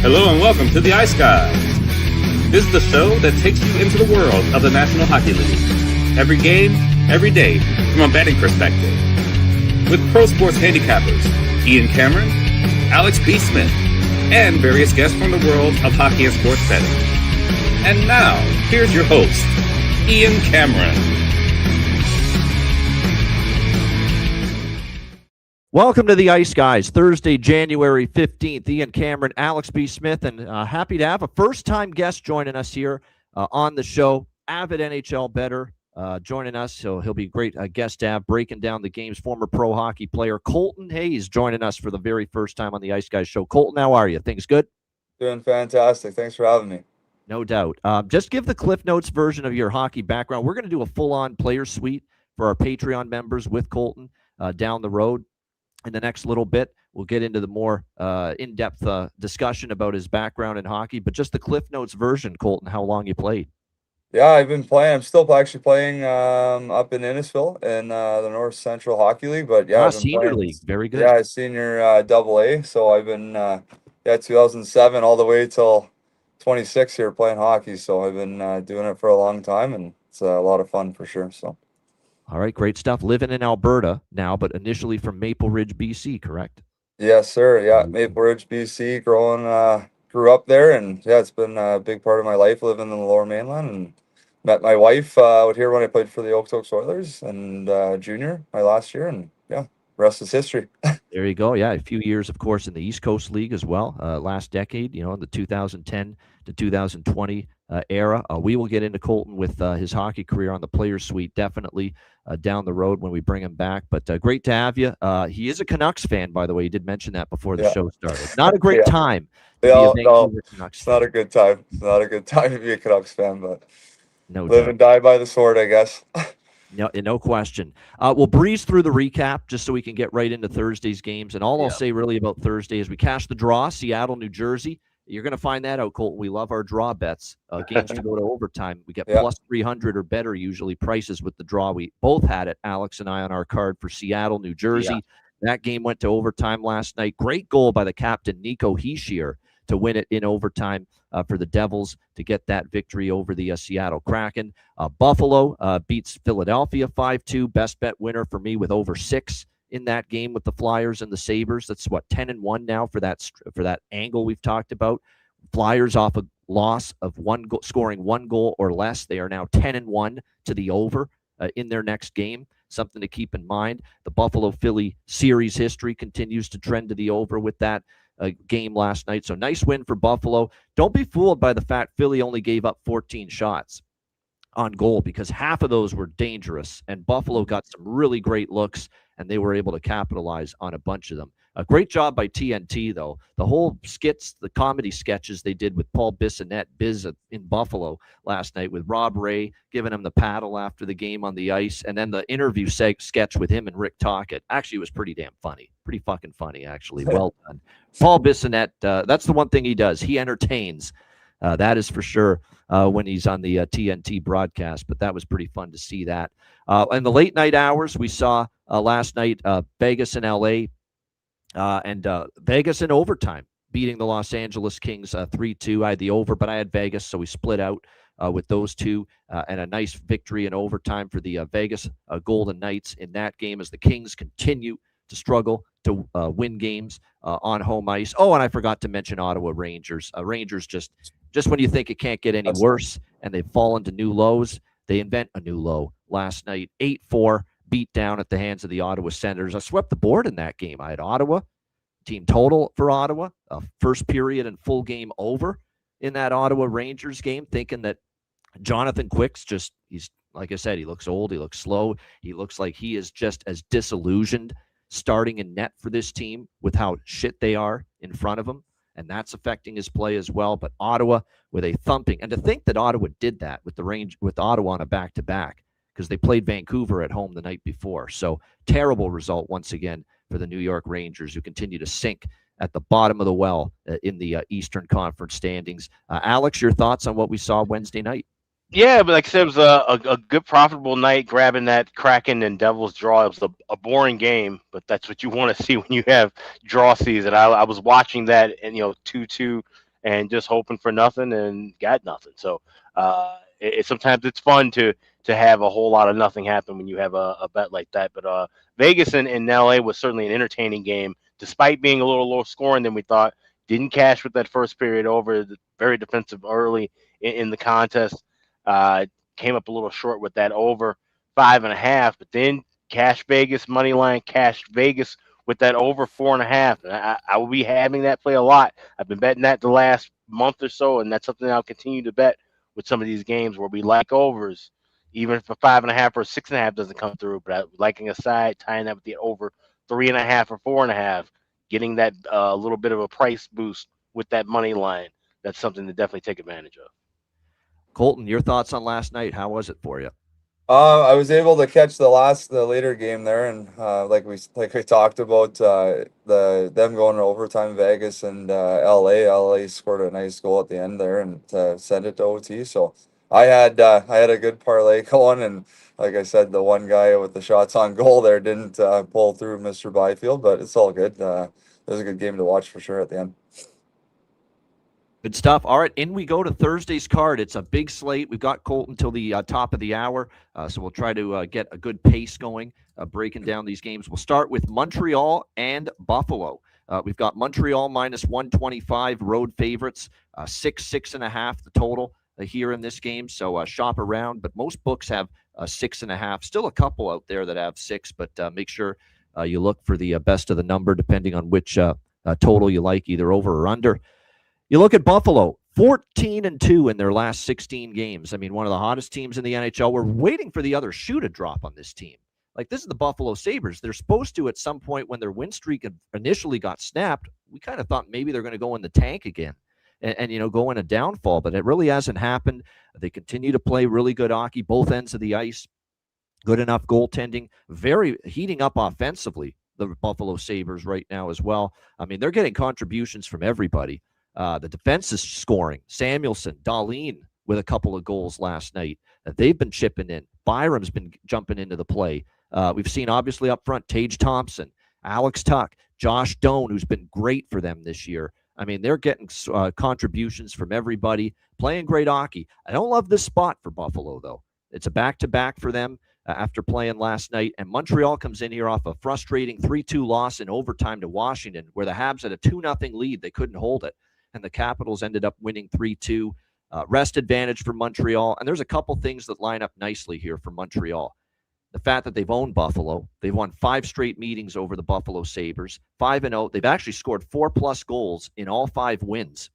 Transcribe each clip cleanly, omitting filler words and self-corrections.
Hello and welcome to the Ice Guys. This is the show that takes you into the world of the National Hockey League. Every game, every day, from a betting perspective. With pro sports handicappers, Ian Cameron, Alex B. Smith, and various guests from the world of hockey and sports betting. And now, here's your host, Ian Cameron. Welcome to the Ice Guys, Thursday, January 15th. Ian Cameron, Alex B. Smith, and happy to have a first-time guest joining us here on the show. Avid NHL bettor joining us, so he'll be a great guest to have, breaking down the games. Former pro hockey player Colton Hayes joining us for the very first time on the Ice Guys show. Colton, how are you? Things good? Doing fantastic. Thanks for having me. No doubt. Just give the Cliff Notes version of your hockey background. We're going to do a full-on player suite for our Patreon members with Colton down the road. In the next little bit, we'll get into the more in-depth discussion about his background in hockey, but just the Cliff Notes version, Colton, how long you played. Yeah, I've been playing. I'm still actually playing up in Innisfil in the North Central Hockey League, but yeah, I've been Senior playing, League, very good. Yeah, senior AA. So I've been 2007 all the way till 26 here playing hockey. So I've been doing it for a long time, and it's a lot of fun for sure. So. All right, great stuff. Living in Alberta now, but initially from Maple Ridge, BC, correct? Yes, sir. Yeah, Maple Ridge, BC. Grew up there, and yeah, it's been a big part of my life living in the Lower Mainland. And met my wife out here when I played for the Okotoks Oilers and junior my last year, and yeah, rest is history. There you go. Yeah, a few years, of course, in the East Coast League as well. Last decade, in the 2010 to 2020 era. We will get into Colton with his hockey career on the Players Suite definitely down the road when we bring him back. But great to have you. He is a Canucks fan, by the way. He did mention that before the show started. Not a great time to be a Vancouver Canucks fan. Not a good time. It's not a good time to be a Canucks fan, but live and die by the sword, I guess. No question. We'll breeze through the recap just so we can get right into Thursday's games. And all I'll say really about Thursday is we cash the draw, Seattle, New Jersey. You're going to find that out, Colton. We love our draw bets. Games to go to overtime. We get plus 300 or better usually prices with the draw. We both had it, Alex and I, on our card for Seattle, New Jersey. Yeah. That game went to overtime last night. Great goal by the captain, Nico Hischier, to win it in overtime for the Devils to get that victory over the Seattle Kraken. Buffalo beats Philadelphia 5-2. Best bet winner for me with over 6 in that game with the Flyers and the Sabres. That's 10-1 now for that angle we've talked about. Flyers off a loss of scoring 1 goal or less. They are now 10-1 to the over in their next game. Something to keep in mind. The Buffalo-Philly series history continues to trend to the over with that game last night. So nice win for Buffalo. Don't be fooled by the fact Philly only gave up 14 shots on goal, because half of those were dangerous, and Buffalo got some really great looks, and they were able to capitalize on a bunch of them. A great job by TNT, though. The whole skits, the comedy sketches they did with Paul Bissonnette, Biz in Buffalo last night, with Rob Ray giving him the paddle after the game on the ice, and then the interview sketch with him and Rick Tocchet. Actually, it was pretty damn funny. Pretty fucking funny, actually. Well done. Paul Bissonnette, that's the one thing he does. He entertains. That is for sure when he's on the TNT broadcast, but that was pretty fun to see that. In the late night hours, we saw last night Vegas and LA, and Vegas in overtime, beating the Los Angeles Kings 3-2. I had the over, but I had Vegas, so we split out with those two, and a nice victory in overtime for the Vegas Golden Knights in that game as the Kings continue to struggle to win games on home ice. Oh, and I forgot to mention Ottawa Rangers. Rangers just when you think it can't get any worse and they've fallen to new lows, they invent a new low. Last night, 8-4 beat down at the hands of the Ottawa Senators. I swept the board in that game. I had Ottawa, team total for Ottawa, first period and full game over in that Ottawa Rangers game, thinking that Jonathan Quick's he's like I said, he looks old, he looks slow, he looks like he is just as disillusioned starting in net for this team with how shit they are in front of him, and that's affecting his play as well. But Ottawa with a thumping, and to think that Ottawa did that with Ottawa on a back-to-back, because they played Vancouver at home the night before. So terrible result once again for the New York Rangers, who continue to sink at the bottom of the well in the Eastern Conference standings. Alex, your thoughts on what we saw Wednesday night? Yeah, but like I said, it was a good, profitable night, grabbing that Kraken and Devils draw. It was a boring game, but that's what you want to see when you have draw season. I was watching that, and 2-2 and just hoping for nothing and got nothing. So sometimes it's fun to have a whole lot of nothing happen when you have a bet like that. But Vegas and LA was certainly an entertaining game, despite being a little lower scoring than we thought. Didn't cash with that first period over. Very defensive early in the contest. Came up a little short with that over 5.5, but then cash Vegas money line, cash Vegas with that over 4.5. And I will be having that play a lot. I've been betting that the last month or so, and that's something I'll continue to bet with some of these games where we like overs, even if a 5.5 or 6.5 doesn't come through. But liking a side, tying that with the over 3.5 or 4.5, getting that little bit of a price boost with that money line. That's something to definitely take advantage of. Colton, your thoughts on last night? How was it for you? I was able to catch the later game there, and like we talked about, them going to overtime, Vegas and LA. LA scored a nice goal at the end there and sent it to OT. So I had a good parlay going, and like I said, the one guy with the shots on goal there didn't pull through, Mr. Byfield, but it's all good. It was a good game to watch for sure at the end. Good stuff. All right, in we go to Thursday's card. It's a big slate. We've got Colton till the top of the hour, so we'll try to get a good pace going, breaking down these games. We'll start with Montreal and Buffalo. We've got Montreal minus 125, road favorites, 6.5 the total here in this game, so shop around. But most books have 6.5. Still a couple out there that have 6, but make sure you look for the best of the number, depending on which total you like, either over or under. You look at Buffalo, 14-2 in their last 16 games. I mean, one of the hottest teams in the NHL. We're waiting for the other shoe to drop on this team. Like, this is the Buffalo Sabres. They're supposed to, at some point when their win streak initially got snapped, we kind of thought maybe they're going to go in the tank again and go in a downfall, but it really hasn't happened. They continue to play really good hockey, both ends of the ice, good enough goaltending, very heating up offensively, the Buffalo Sabres right now as well. I mean, they're getting contributions from everybody. The defense is scoring. Samuelson, Dahlin with a couple of goals last night. They've been chipping in. Byram's been jumping into the play. We've seen, obviously, up front, Tage Thompson, Alex Tuck, Josh Doan, who's been great for them this year. I mean, they're getting contributions from everybody, playing great hockey. I don't love this spot for Buffalo, though. It's a back-to-back for them after playing last night. And Montreal comes in here off a frustrating 3-2 loss in overtime to Washington, where the Habs had a 2-0 lead. They couldn't hold it. And the Capitals ended up winning 3-2. Rest advantage for Montreal. And there's a couple things that line up nicely here for Montreal. The fact that they've owned Buffalo. They've won 5 straight meetings over the Buffalo Sabres. 5-0. They've actually scored 4+ goals in all 5 wins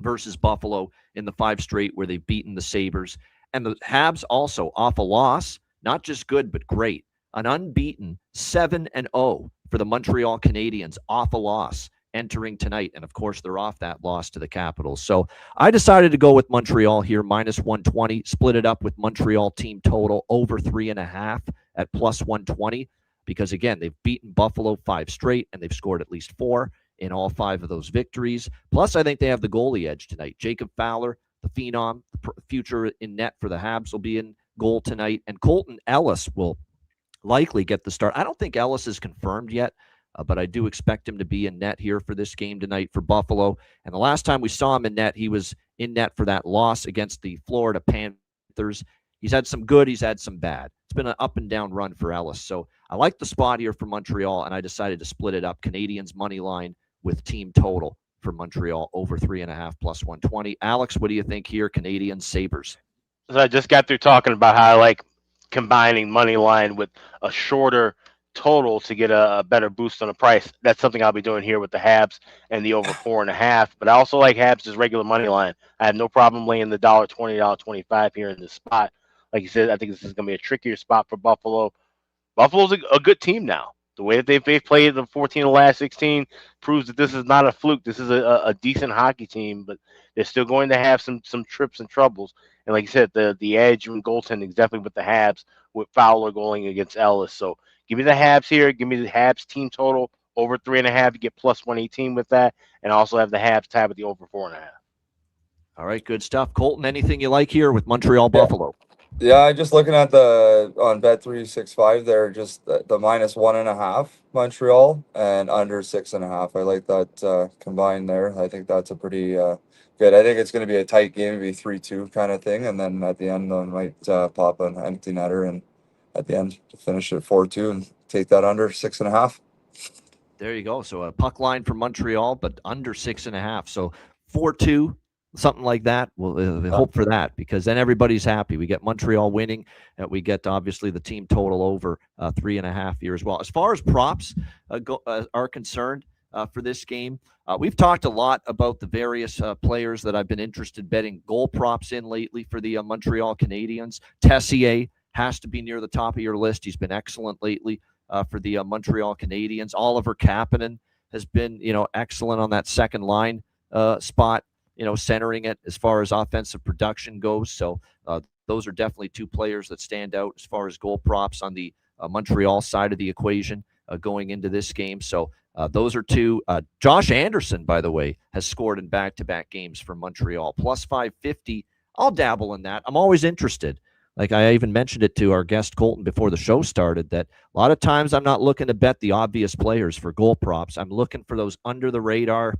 versus Buffalo in the 5 straight where they've beaten the Sabres. And the Habs also off a loss, not just good, but great. An unbeaten 7-0 for the Montreal Canadiens off a loss entering tonight. And of course, they're off that loss to the Capitals. So I decided to go with Montreal here, minus 120, split it up with Montreal team total over 3.5 at plus 120, because again, they've beaten Buffalo 5 straight and they've scored at least 4 in all 5 of those victories. Plus, I think they have the goalie edge tonight. Jacob Fowler, the phenom, the future in net for the Habs, will be in goal tonight. And Colton Ellis will likely get the start. I don't think Ellis is confirmed yet, but I do expect him to be in net here for this game tonight for Buffalo. And the last time we saw him in net, he was in net for that loss against the Florida Panthers. He's had some good, he's had some bad. It's been an up and down run for Ellis. So I like the spot here for Montreal, and I decided to split it up. Canadiens money line with team total for Montreal over 3.5 plus 120. Alex, what do you think here? Canadiens, Sabres. So I just got through talking about how I like combining money line with a shorter total to get a better boost on the price. That's something I'll be doing here with the Habs and the over 4.5. But I also like Habs as regular money line. I have no problem laying the $1.20, $1.25 here in this spot. Like you said, I think this is going to be a trickier spot for Buffalo. Buffalo's a good team now. The way that they've played the 14 of the last 16 proves that this is not a fluke. This is a decent hockey team, but they're still going to have some trips and troubles. And like you said, the edge and goaltending is definitely with the Habs, with Fowler going against Ellis. So give me the Habs here. Give me the Habs team total over 3.5. You get plus 118 with that, and also have the Habs tab with the over 4.5. All right, good stuff. Colton, anything you like here with Montreal Buffalo? Yeah, just looking at on Bet365 there, just the -1.5 Montreal and under 6.5. I like that combined there. I think that's a pretty good. I think it's going to be a tight game, maybe 3-2 kind of thing, and then at the end, they might pop an empty netter and at the end to finish it 4-2 and take that under 6.5. There you go. So a puck line for Montreal, but under 6.5. So 4-2, something like that. We'll hope for that, because then everybody's happy. We get Montreal winning, and we get obviously the team total over 3.5 here as well. As far as props are concerned for this game, we've talked a lot about the various players that I've been interested betting goal props in lately for the Montreal Canadiens. Tessier has to be near the top of your list. He's been excellent lately. For the Montreal Canadiens. Oliver Kapanen has been, excellent on that second line spot, centering it as far as offensive production goes. So those are definitely two players that stand out as far as goal props on the Montreal side of the equation going into this game. So those are two. Josh Anderson, by the way, has scored in back-to-back games for Montreal. Plus 550. I'll dabble in that. I'm always interested. Like I even mentioned it to our guest Colton before the show started, that a lot of times I'm not looking to bet the obvious players for goal props. I'm looking for those under the radar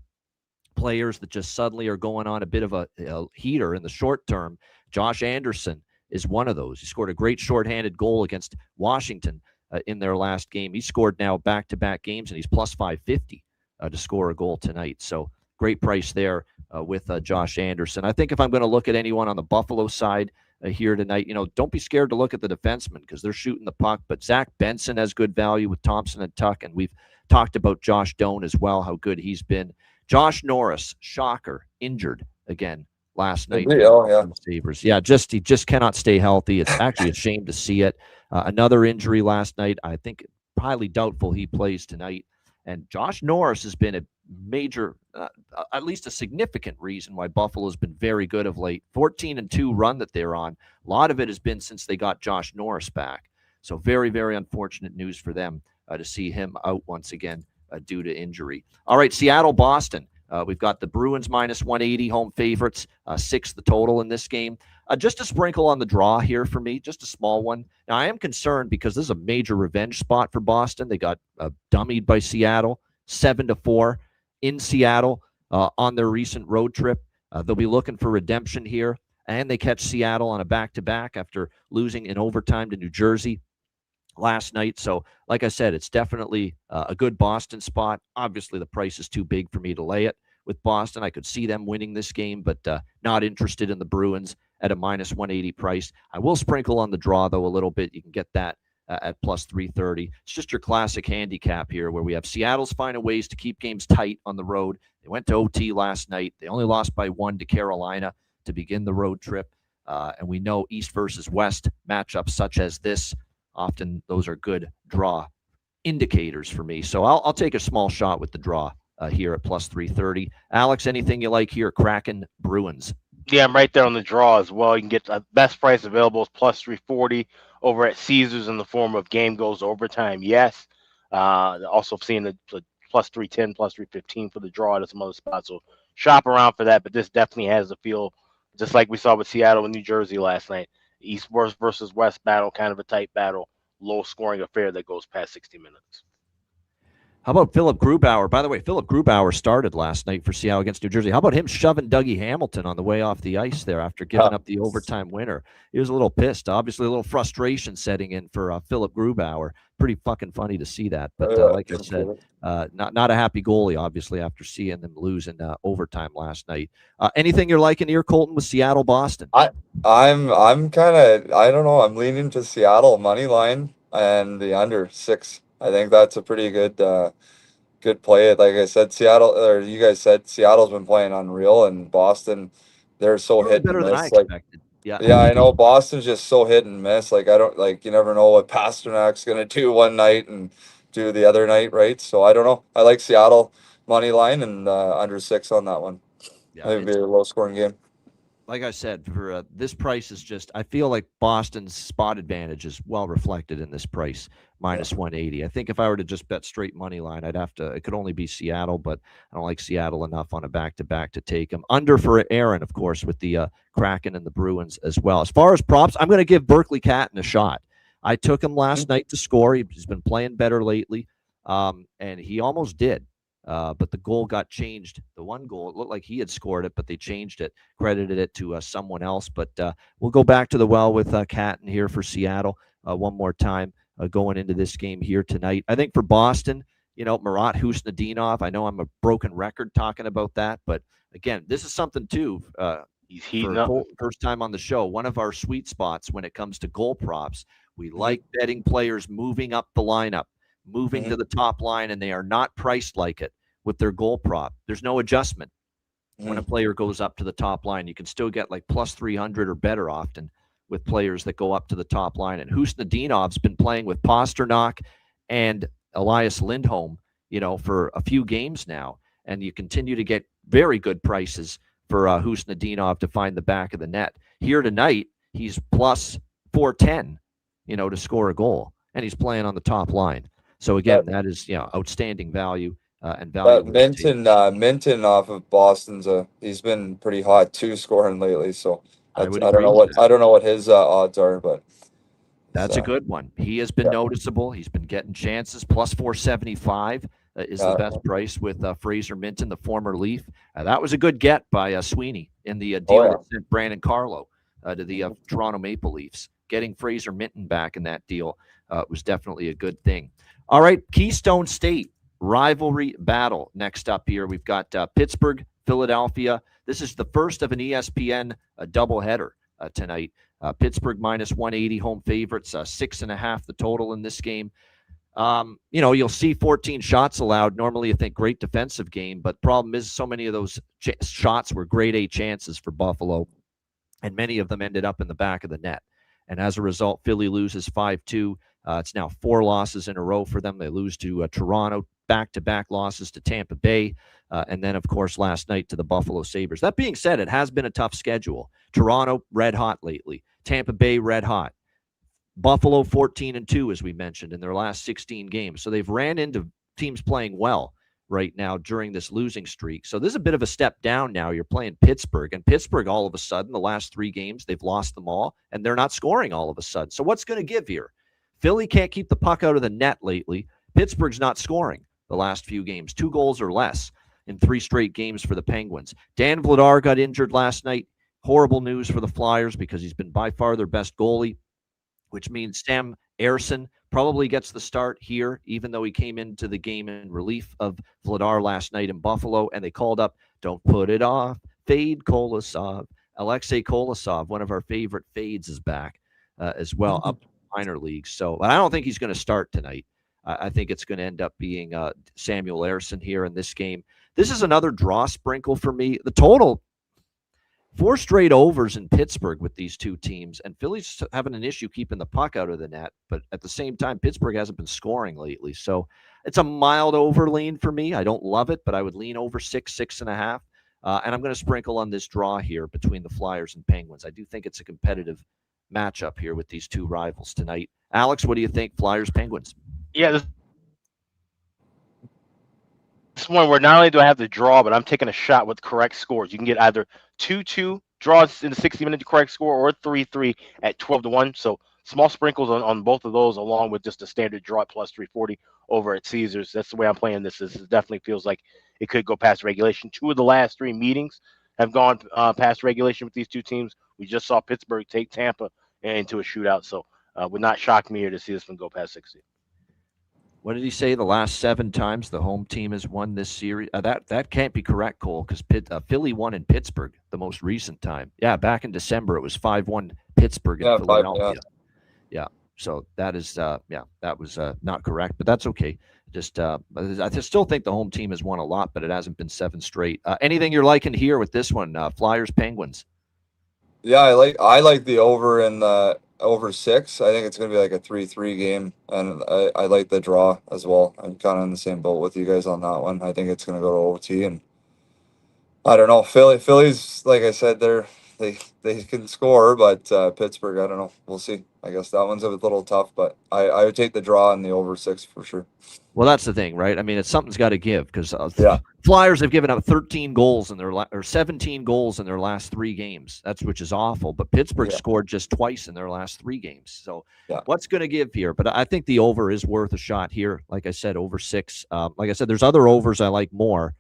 players that just suddenly are going on a bit of a heater in the short term. Josh Anderson is one of those. He scored a great shorthanded goal against Washington in their last game. He scored now back-to-back games, and he's plus 550 to score a goal tonight. So great price there with Josh Anderson. I think if I'm going to look at anyone on the Buffalo side, here tonight, don't be scared to look at the defensemen because they're shooting the puck. But Zach Benson has good value with Thompson and Tuck, and we've talked about Josh Doan as well, how good he's been. Josh Norris, shocker, injured again last night. Oh, yeah. Sabres. Yeah, he just cannot stay healthy. It's actually a shame to see it. Another injury last night. I think highly doubtful he plays tonight. And Josh Norris has been a major, at least a significant reason why Buffalo's been very good of late. 14-2 run that they're on. A lot of it has been since they got Josh Norris back. So very, very unfortunate news for them to see him out once again due to injury. All right, Seattle-Boston. We've got the Bruins minus 180 home favorites, 6 the total in this game. Just a sprinkle on the draw here for me, just a small one. Now, I am concerned because this is a major revenge spot for Boston. They got dummied by Seattle, 7-4 in Seattle on their recent road trip. They'll be looking for redemption here, and they catch Seattle on a back-to-back after losing in overtime to New Jersey last night. So, like I said, it's definitely a good Boston spot. Obviously, the price is too big for me to lay it with Boston. I could see them winning this game, but not interested in the Bruins at a minus 180 price. I will sprinkle on the draw, though, a little bit. You can get that at plus 330. It's just your classic handicap here where we have Seattle's finding ways to keep games tight on the road. They went to OT last night. They only lost by 1 to Carolina to begin the road trip. And we know East versus West matchups such as this, often those are good draw indicators for me. So I'll take a small shot with the draw here at plus 330. Alex, anything you like here? Kraken Bruins. Yeah, I'm right there on the draw as well. You can get the best price available is plus 340 over at Caesars in the form of game goes overtime. Yes. Also seeing the plus 310, plus 315 for the draw at some other spots. So shop around for that. But this definitely has the feel, just like we saw with Seattle and New Jersey last night. East versus West battle, kind of a tight battle, low scoring affair that goes past 60 minutes. How about Philip Grubauer? By the way, Philip Grubauer started last night for Seattle against New Jersey. How about him shoving Dougie Hamilton on the way off the ice there after giving up the overtime winner? He was a little pissed. Obviously, a little frustration setting in for Philip Grubauer. Pretty fucking funny to see that. But like I said, not a happy goalie, obviously, after seeing them lose in overtime last night. Anything you're liking here, Colton, with Seattle-Boston? I'm kind of, I don't know, I'm leaning to Seattle money line and the under 6. I think that's a pretty good good play. Like I said, Seattle, or you guys said, Seattle's been playing unreal, and Boston, they're so Really hit and better than I miss. Like, expected. Yeah, I know Boston's just so hit and miss. Like, I don't, like, you never know what Pasternak's gonna do one night and do the other night, right? So I don't know. I like Seattle money line and under 6 on that one. Yeah, Maybe a low scoring game. like I said, for this price is just, I feel like Boston's spot advantage is well reflected in this price, minus 180. I think if I were to just bet straight money line, it could only be Seattle, but I don't like Seattle enough on a back-to-back to take them. Under for Aaron, of course, with the Kraken and the Bruins as well. As far as props, I'm going to give Berkeley Catton a shot. I took him last night to score. He's been playing better lately, and he almost did. But the goal got changed. The one goal, it looked like he had scored it, but they changed it, credited it to someone else. But we'll go back to the well with Catton here for Seattle one more time going into this game here tonight. I think for Boston, Marat Husnadinov, I know I'm a broken record talking about that, but again, this is something too. He's heating up. First time on the show, one of our sweet spots when it comes to goal props. We like betting players moving up the lineup, moving to the top line, and they are not priced like it with their goal prop. There's no adjustment when a player goes up to the top line. You can still get like plus 300 or better often with players that go up to the top line. And Husnadinov's been playing with Pasternak and Elias Lindholm, for a few games now. And you continue to get very good prices for Husnadinov to find the back of the net. Here tonight, he's plus 410, to score a goal. And he's playing on the top line. So again, that is outstanding value and value. Minton off of Boston's he's been pretty hot too, scoring lately. So I don't know what his odds are, but that's a good one. He has been noticeable. He's been getting chances. Plus 475 is the best price with Fraser Minton, the former Leaf. That was a good get by Sweeney in the deal that sent Brandon Carlo to the Toronto Maple Leafs. Getting Fraser Minton back in that deal was definitely a good thing. All right, Keystone State rivalry battle next up here. We've got Pittsburgh, Philadelphia. This is the first of an ESPN doubleheader tonight. Pittsburgh minus 180 home favorites, 6.5 the total in this game. You'll see 14 shots allowed. Normally you think great defensive game, but problem is so many of those shots were grade A chances for Buffalo, and many of them ended up in the back of the net. And as a result, Philly loses 5-2. It's now 4 losses in a row for them. They lose to Toronto, back-to-back losses to Tampa Bay, and then, of course, last night to the Buffalo Sabres. That being said, it has been a tough schedule. Toronto, red hot lately. Tampa Bay, red hot. Buffalo, 14-2, as we mentioned, in their last 16 games. So they've ran into teams playing well right now during this losing streak. So this is a bit of a step down now. You're playing Pittsburgh, and Pittsburgh, all of a sudden, the last 3 games, they've lost them all, and they're not scoring all of a sudden. So what's going to give here? Philly can't keep the puck out of the net lately. Pittsburgh's not scoring the last few games, 2 goals or less in 3 straight games for the Penguins. Dan Vladar got injured last night. Horrible news for the Flyers because he's been by far their best goalie, which means Sam Ersson probably gets the start here, even though he came into the game in relief of Vladar last night in Buffalo, and they called up, don't put it off, fade Kolosov. Alexei Kolosov, one of our favorite fades, is back as well, up in minor leagues. So but I don't think he's going to start tonight. I think it's going to end up being Samuel Ersson here in this game. This is another draw sprinkle for me. The total, 4 straight overs in Pittsburgh with these two teams, and Philly's having an issue keeping the puck out of the net, but at the same time, Pittsburgh hasn't been scoring lately. So it's a mild over lean for me. I don't love it, but I would lean over 6.5. And I'm going to sprinkle on this draw here between the Flyers and Penguins. I do think it's a competitive matchup here with these two rivals tonight. Alex, what do you think? Flyers, Penguins? Yeah, this one where not only do I have the draw, but I'm taking a shot with correct scores. You can get either 2-2 draws in the 60-minute correct score or 3-3 at 12-1. So small sprinkles on both of those, along with just a standard draw at plus 340 over at Caesars. That's the way I'm playing this. This definitely feels like it could go past regulation. 2 of the last 3 meetings have gone past regulation with these two teams. We just saw Pittsburgh take Tampa into a shootout. So would not shock me here to see this one go past 60. What did he say? The last 7 times the home team has won this series? That can't be correct, Cole, because Philly won in Pittsburgh the most recent time. Yeah, back in December, it was 5-1 Pittsburgh in Philadelphia. Yeah, so that is, that was not correct, but that's okay. I still think the home team has won a lot, but it hasn't been 7 straight. Anything you're liking here with this one, Flyers, Penguins? Yeah, I like the over in the over 6. I think it's going to be like a 3-3 game, and I like the draw as well. I'm kind of in the same boat with you guys on that one. I think it's going to go to OT, and I don't know. Philly's, like I said, they're they can score, but Pittsburgh, I don't know. We'll see. I guess that one's a little tough, but I would take the draw and the over 6 for sure. Well, that's the thing, right? I mean, something's got to give because Yeah. Flyers have given up 13 goals in their or 17 goals in their last 3 games. Which is awful. But Pittsburgh scored just twice in their last 3 games. So what's going to give here? But I think the over is worth a shot here. Like I said, over 6. Like I said, there's other overs I like more,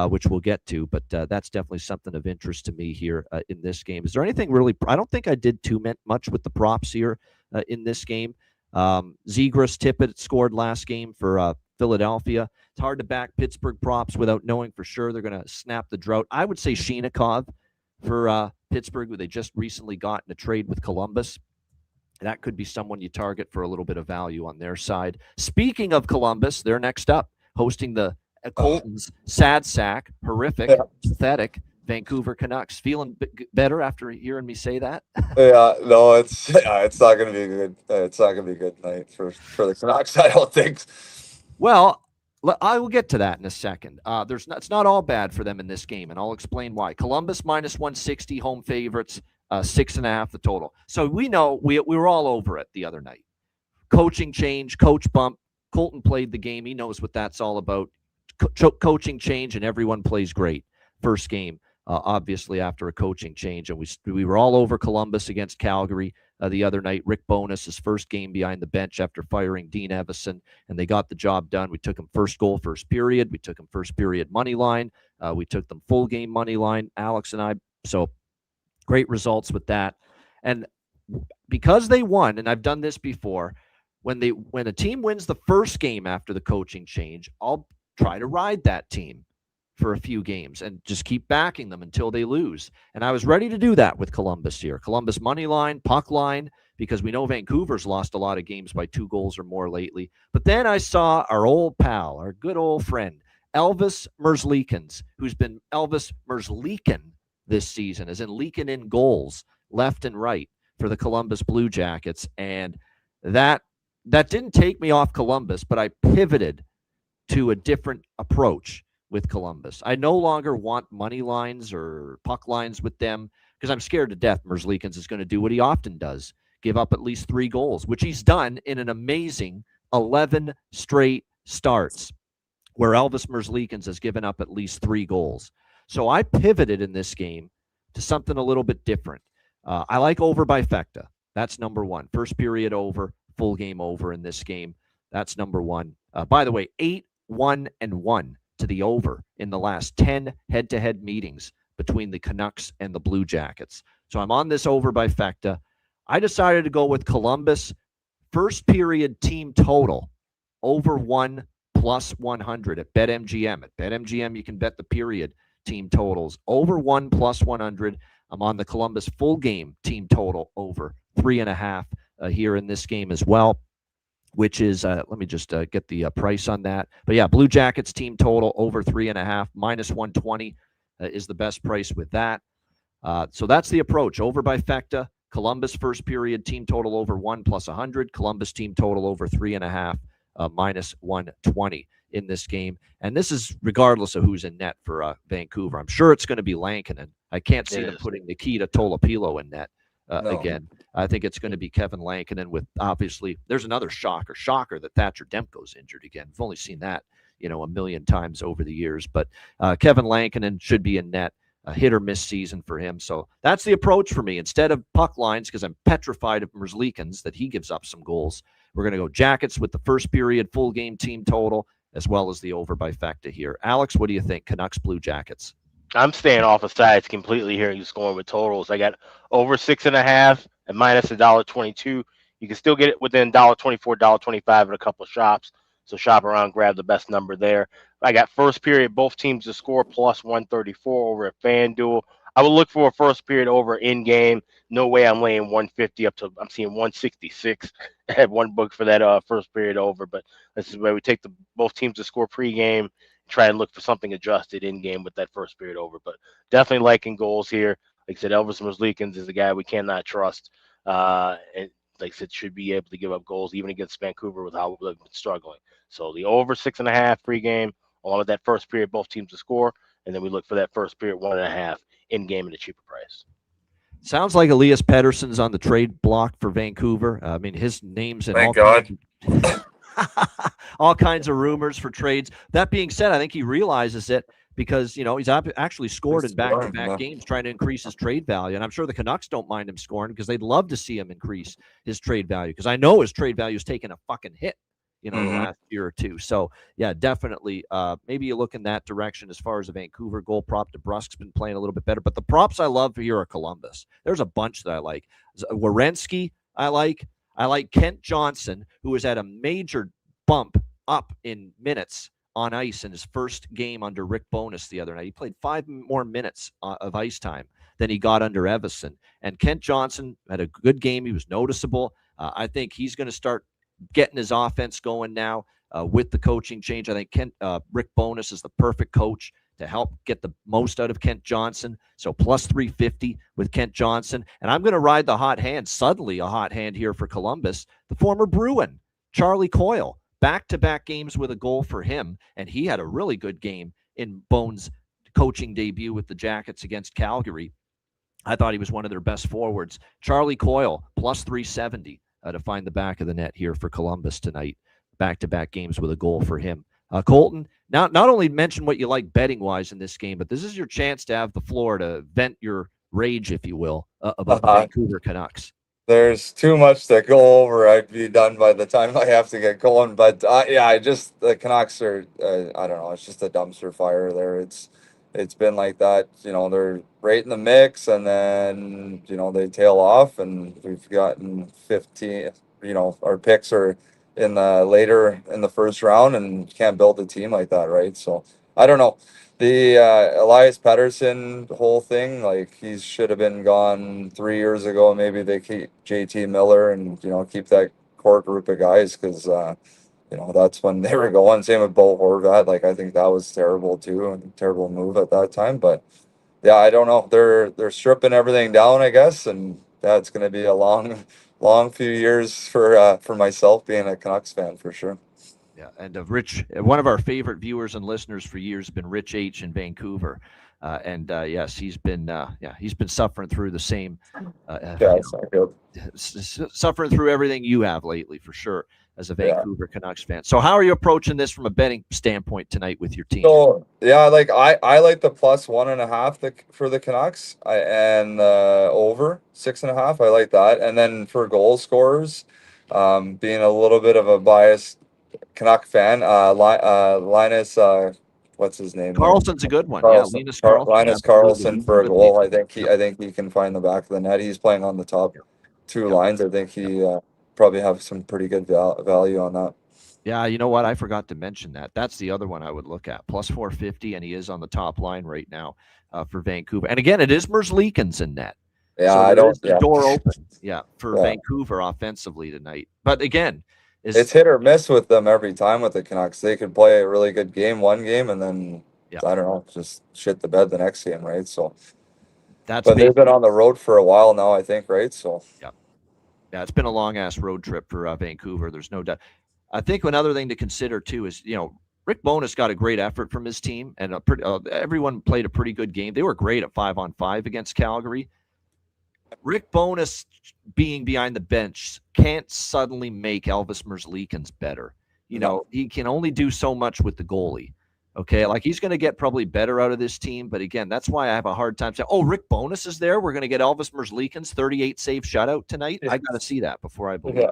which we'll get to. But that's definitely something of interest to me here in this game. Is there anything really? I don't think I did too much with the props here in this game. Zegras Tippett scored last game for Philadelphia. It's hard to back Pittsburgh props without knowing for sure they're going to snap the drought. I would say Shinikov for Pittsburgh, who they just recently got in a trade with Columbus. That could be someone you target for a little bit of value on their side. Speaking of Columbus, they're next up, hosting the Colton's sad sack, horrific, pathetic Vancouver Canucks. Feeling better after hearing me say that? Yeah, no, it's not going to be good. It's not going to be a good night for the Canucks, I don't think. Well, I will get to that in a second. It's not all bad for them in this game, and I'll explain why. Columbus minus 160, home favorites, 6.5 the total. So we know we were all over it the other night. Coaching change, coach bump. Colton played the game. He knows what that's all about. Coaching change, and everyone plays great. First game, obviously, after a coaching change. And we were all over Columbus against Calgary the other night. Rick Bowness, his first game behind the bench after firing Dean Evison, and they got the job done. We took him first goal, first period. We took him first period money line. We took them full game money line, Alex and I. So great results with that. And because they won, and I've done this before, when a team wins the first game after the coaching change, I'll try to ride that team for a few games and just keep backing them until they lose. And I was ready to do that with Columbus here. Columbus money line, puck line, because we know Vancouver's lost a lot of games by 2 goals or more lately. But then I saw our old pal, our good old friend, Elvis Merzlikins, who's been Elvis Merzlikin this season, as in leaking in goals left and right for the Columbus Blue Jackets. And that didn't take me off Columbus, but I pivoted to a different approach with Columbus. I no longer want money lines or puck lines with them because I'm scared to death Merzlikins is going to do what he often does, give up at least 3 goals, which he's done in an amazing 11 straight starts where Elvis Merzlikins has given up at least 3 goals. So I pivoted in this game to something a little bit different. I like over by Fecta. That's number 1. First period over, full game over in this game. That's number 1. By the way, 8-1-1 to the over in the last 10 head-to-head meetings between the Canucks and the Blue Jackets. So I'm on this over by Fecta. I decided to go with Columbus first period team total over 1 plus 100 at BetMGM. At BetMGM, you can bet the period team totals over 1 plus 100. I'm on the Columbus full game team total over 3.5 here in this game as well, which is, let me just get the price on that. But yeah, Blue Jackets team total over 3.5, minus 120 is the best price with that. So that's the approach. Over by Fecta, Columbus first period team total over 1 plus 100, Columbus team total over 3.5, minus 120 in this game. And this is regardless of who's in net for Vancouver. I'm sure it's going to be Lankinen. I can't see them putting Nikita Tolopilo in net again. I think it's going to be Kevin Lankinen with, obviously, there's another shocker that Thatcher Demko's injured again. We've only seen that, a million times over the years. But Kevin Lankinen should be in net. A hit or miss season for him. So that's the approach for me. Instead of puck lines, because I'm petrified of Merzlikins that he gives up some goals, we're going to go Jackets with the first period full game team total, as well as the over by Fecta here. Alex, what do you think? Canucks, Blue Jackets. I'm staying off of sides completely here. You're scoring with totals. I got over 6.5 and minus $1.22. You can still get it within $1.24, $1.25 at a couple of shops. So shop around, grab the best number there. I got first period, both teams to score plus 134 over at FanDuel. I would look for a first period over in game. No way I'm laying 150 up to, I'm seeing 166. I had one book for that first period over, but this is where we take both teams to score pregame, try and look for something adjusted in game with that first period over. But definitely liking goals here. Like I said, Elvis Merzlikins is a guy we cannot trust. And like I said, should be able to give up goals even against Vancouver with how we've been struggling. So the over 6.5 pregame, along with that first period, both teams to score, and then we look for that first period 1.5 in game at a cheaper price. Sounds like Elias Pettersson's on the trade block for Vancouver. I mean, his name's in Thank God. all kinds of rumors for trades. That being said, I think he realizes it because, he's actually scored in back-to-back games trying to increase his trade value. And I'm sure the Canucks don't mind him scoring because they'd love to see him increase his trade value, because I know his trade value has taken a fucking hit, the last year or two. So, yeah, definitely. Maybe you look in that direction as far as a Vancouver goal prop. DeBrusk's been playing a little bit better. But the props I love here are Columbus. There's a bunch that I like. Werenski, I like. I like Kent Johnson, who has had a major bump up in minutes on ice in his first game under Rick Bowness the other night. He played 5 more minutes of ice time than he got under Evason. And Kent Johnson had a good game. He was noticeable. I think he's going to start getting his offense going now with the coaching change. I think Rick Bowness is the perfect coach to help get the most out of Kent Johnson. So plus 350 with Kent Johnson. And I'm going to ride the hot hand, suddenly a hot hand here for Columbus, the former Bruin, Charlie Coyle. Back-to-back games with a goal for him, and he had a really good game in Bones' coaching debut with the Jackets against Calgary. I thought he was one of their best forwards. Charlie Coyle, plus 370 to find the back of the net here for Columbus tonight. Back-to-back games with a goal for him. Colton, not only mention what you like betting-wise in this game, but this is your chance to have the floor to vent your rage, if you will, about the Vancouver Canucks. There's too much to go over. I'd be done by the time I have to get going. But the Canucks are, I don't know, it's just a dumpster fire there. It's been like that. They're right in the mix, and then, they tail off, and we've gotten 15, our picks are later in the first round, and can't build a team like that, right? So I don't know. The Elias Pettersson whole thing, like, he should have been gone 3 years ago. Maybe they keep JT Miller and, keep that core group of guys, because, that's when they were going. Same with Bo Horvat. Like, I think that was terrible too, and a terrible move at that time. But, yeah, I don't know. They're stripping everything down, I guess, and that's going to be a long few years for myself being a Canucks fan, for sure. Yeah, and Rich, one of our favorite viewers and listeners for years, has been Rich H in Vancouver, yes, he's been suffering through the same, suffering through everything you have lately, for sure, as a Vancouver Canucks fan. So, how are you approaching this from a betting standpoint tonight with your team? So, I like the plus 1.5 for the Canucks, and over 6.5. I like that, and then for goal scorers, being a little bit of a biased Canuck fan, Linus, what's his name? Carlson's a good one. Carlson. Linus Carlson. Linus Carlson for a goal. I think he can find the back of the net. He's playing on the top two lines. I think he probably have some pretty good value on that. Yeah, you know what? I forgot to mention that. That's the other one I would look at. Plus 450, and he is on the top line right now for Vancouver. And again, it is Merzlikins in net. Yeah, so the door open. For Vancouver offensively tonight. But again, it's hit or miss with them every time with the Canucks. They could play a really good game one game, and then I don't know, just shit the bed the next game, right? So but they've been on the road for a while now, I think, right? So it's been a long ass road trip for Vancouver. There's no doubt. I think another thing to consider too is, Rick Bowness got a great effort from his team, and everyone played a pretty good game. They were great at 5-on-5 against Calgary. Rick Bowness being behind the bench can't suddenly make Elvis Merzlikins better. He can only do so much with the goalie. Okay, like, he's going to get probably better out of this team, but again, that's why I have a hard time saying, Rick Bowness is there, we're going to get Elvis Merzlikins 38 save shutout tonight. I got to see that before I believe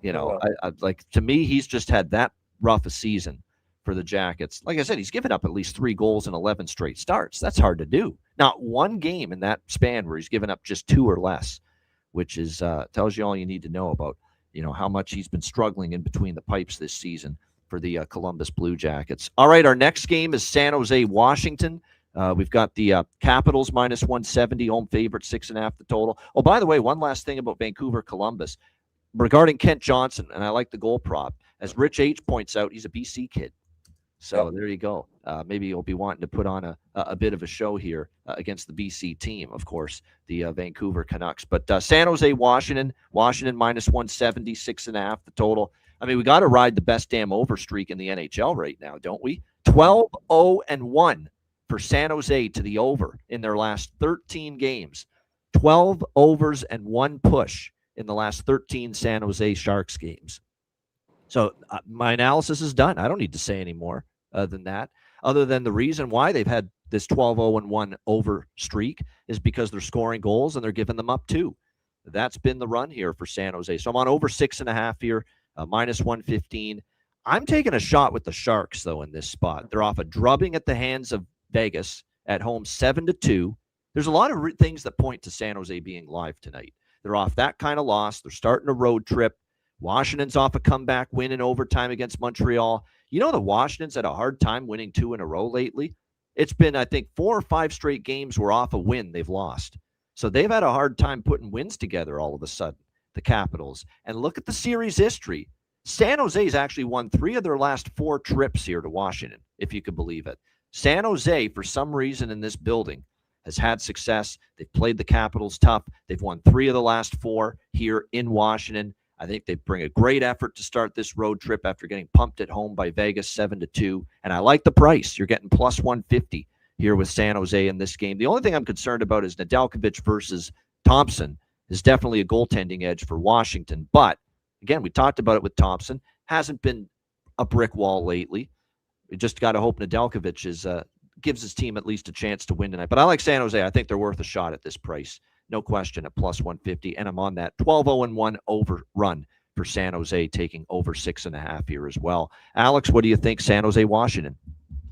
it. I like, to me, he's just had that rough a season for the Jackets. Like I said, he's given up at least 3 goals in 11 straight starts. That's hard to do. Not one game in that span where he's given up just 2 or less, which is tells you all you need to know about how much he's been struggling in between the pipes this season for the Columbus Blue Jackets. All right, our next game is San Jose, Washington. We've got the Capitals minus 170, home favorite, 6.5 the total. Oh, by the way, one last thing about Vancouver Columbus regarding Kent Johnson, and I like the goal prop. As Rich H points out, he's a BC kid. So there you go. Maybe you'll be wanting to put on a bit of a show here against the BC team, of course, the Vancouver Canucks. But San Jose, Washington minus 170, 6.5 the total. I mean, we got to ride the best damn over streak in the NHL right now, don't we? 12-0-1 for San Jose to the over in their last 13 games. 12 overs and 1 push in the last 13 San Jose Sharks games. So my analysis is done. I don't need to say any more than that, other than the reason why they've had this 12-0-1 over streak is because they're scoring goals and they're giving them up too. That's been the run here for San Jose. So I'm on over 6.5 here, minus 115. I'm taking a shot with the Sharks, though, in this spot. They're off a drubbing at the hands of Vegas at home, 7-2. There's a lot of things that point to San Jose being live tonight. They're off that kind of loss. They're starting a road trip. Washington's off a comeback win in overtime against Montreal. You know, the Washington's had a hard time winning 2 in a row lately. It's been, I think, 4 or 5 straight games were off a win they've lost. So they've had a hard time putting wins together all of a sudden, the Capitals. And look at the series history. San Jose's actually won 3 of their last 4 trips here to Washington, if you could believe it. San Jose, for some reason in this building, has had success. They've played the Capitals tough. They've won 3 of the last 4 here in Washington. I think they bring a great effort to start this road trip after getting pumped at home by Vegas 7-2. And I like the price. You're getting plus 150 here with San Jose in this game. The only thing I'm concerned about is Nedeljkovic versus Thompson is definitely a goaltending edge for Washington. But again, we talked about it with Thompson. Hasn't been a brick wall lately. We just got to hope Nedeljkovic gives his team at least a chance to win tonight. But I like San Jose. I think they're worth a shot at this price. No question at plus 150. And I'm on that 12-0-1 over run for San Jose, taking over 6.5 here as well. Alex, what do you think, San Jose, Washington?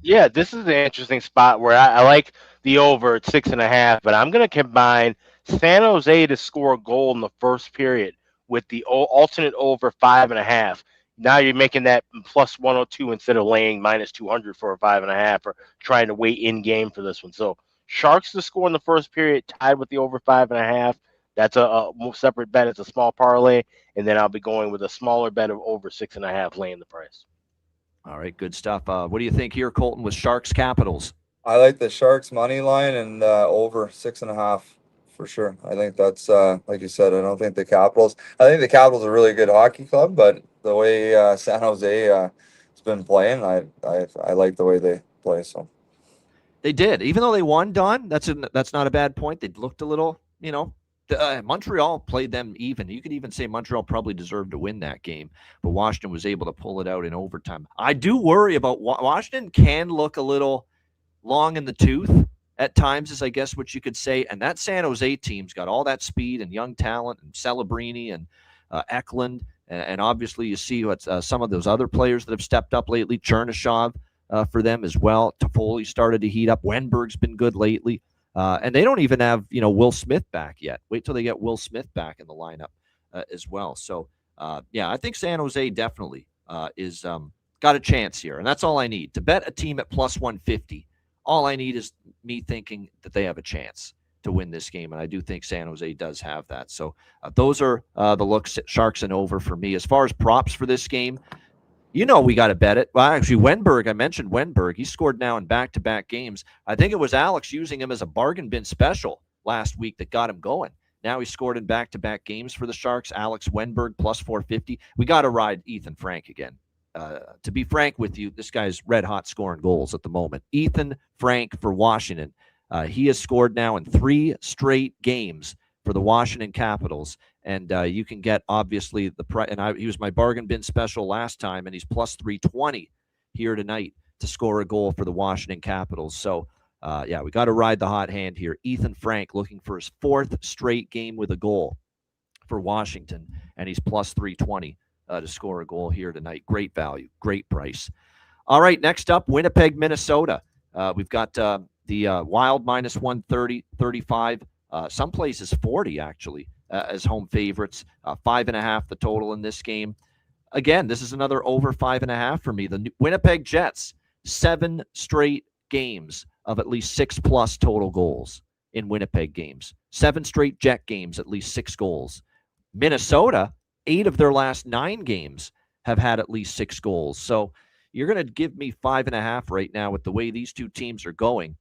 Yeah, this is an interesting spot where I like the over at 6.5, but I'm going to combine San Jose to score a goal in the first period with the alternate over 5.5. Now you're making that plus 102 instead of laying minus 200 for a 5.5 or trying to wait in game for this one. So Sharks to score in the first period, tied with the over 5.5. That's a separate bet. It's a small parlay, and then I'll be going with a smaller bet of over 6.5, laying the price. All right, good stuff. What do you think here, Colton, with Sharks Capitals? I like the Sharks money line and over 6.5 for sure. I think that's like you said. I don't think the Capitals. I think the Capitals are a really good hockey club, but the way San Jose has been playing, I like the way they play. So they did, even though they won. Don, that's not a bad point. They looked a little, Montreal played them even. You could even say Montreal probably deserved to win that game, but Washington was able to pull it out in overtime. I do worry about Washington. Can look a little long in the tooth at times, is I guess what you could say. And that San Jose team's got all that speed and young talent, and Celebrini and Eklund, and obviously you see what some of those other players that have stepped up lately. Chernyshov for them as well. Toffoli started to heat up. Wenberg's been good lately. And they don't even have, Will Smith back yet. Wait till they get Will Smith back in the lineup as well. So, I think San Jose definitely is got a chance here. And that's all I need. To bet a team at plus 150, all I need is me thinking that they have a chance to win this game. And I do think San Jose does have that. So those are the looks at Sharks and over for me. As far as props for this game, we got to bet it. Well, actually, Wenberg, I mentioned Wenberg. He scored now in back-to-back games. I think it was Alex using him as a bargain bin special last week that got him going. Now he scored in back-to-back games for the Sharks. Alex Wenberg, plus 450. We got to ride Ethan Frank again. To be frank with you, this guy's red-hot scoring goals at the moment. Ethan Frank for Washington. He has scored now in 3 straight games for the Washington Capitals. And you can get, obviously, the price. And he was my bargain bin special last time, and he's plus 320 here tonight to score a goal for the Washington Capitals. So, we got to ride the hot hand here. Ethan Frank looking for his 4th straight game with a goal for Washington, and he's plus 320 to score a goal here tonight. Great value, great price. All right, next up, Winnipeg, Minnesota. We've got the Wild minus 130, 35. Some places 40, actually. As home favorites, 5.5 the total in this game. Again, this is another over 5.5 for me. The Winnipeg Jets, 7 straight games of at least 6+ total goals in Winnipeg games. 7 straight Jet games, at least 6 goals. Minnesota, 8 of their last 9 games have had at least 6 goals. So you're going to give me 5.5 right now with the way these two teams are going,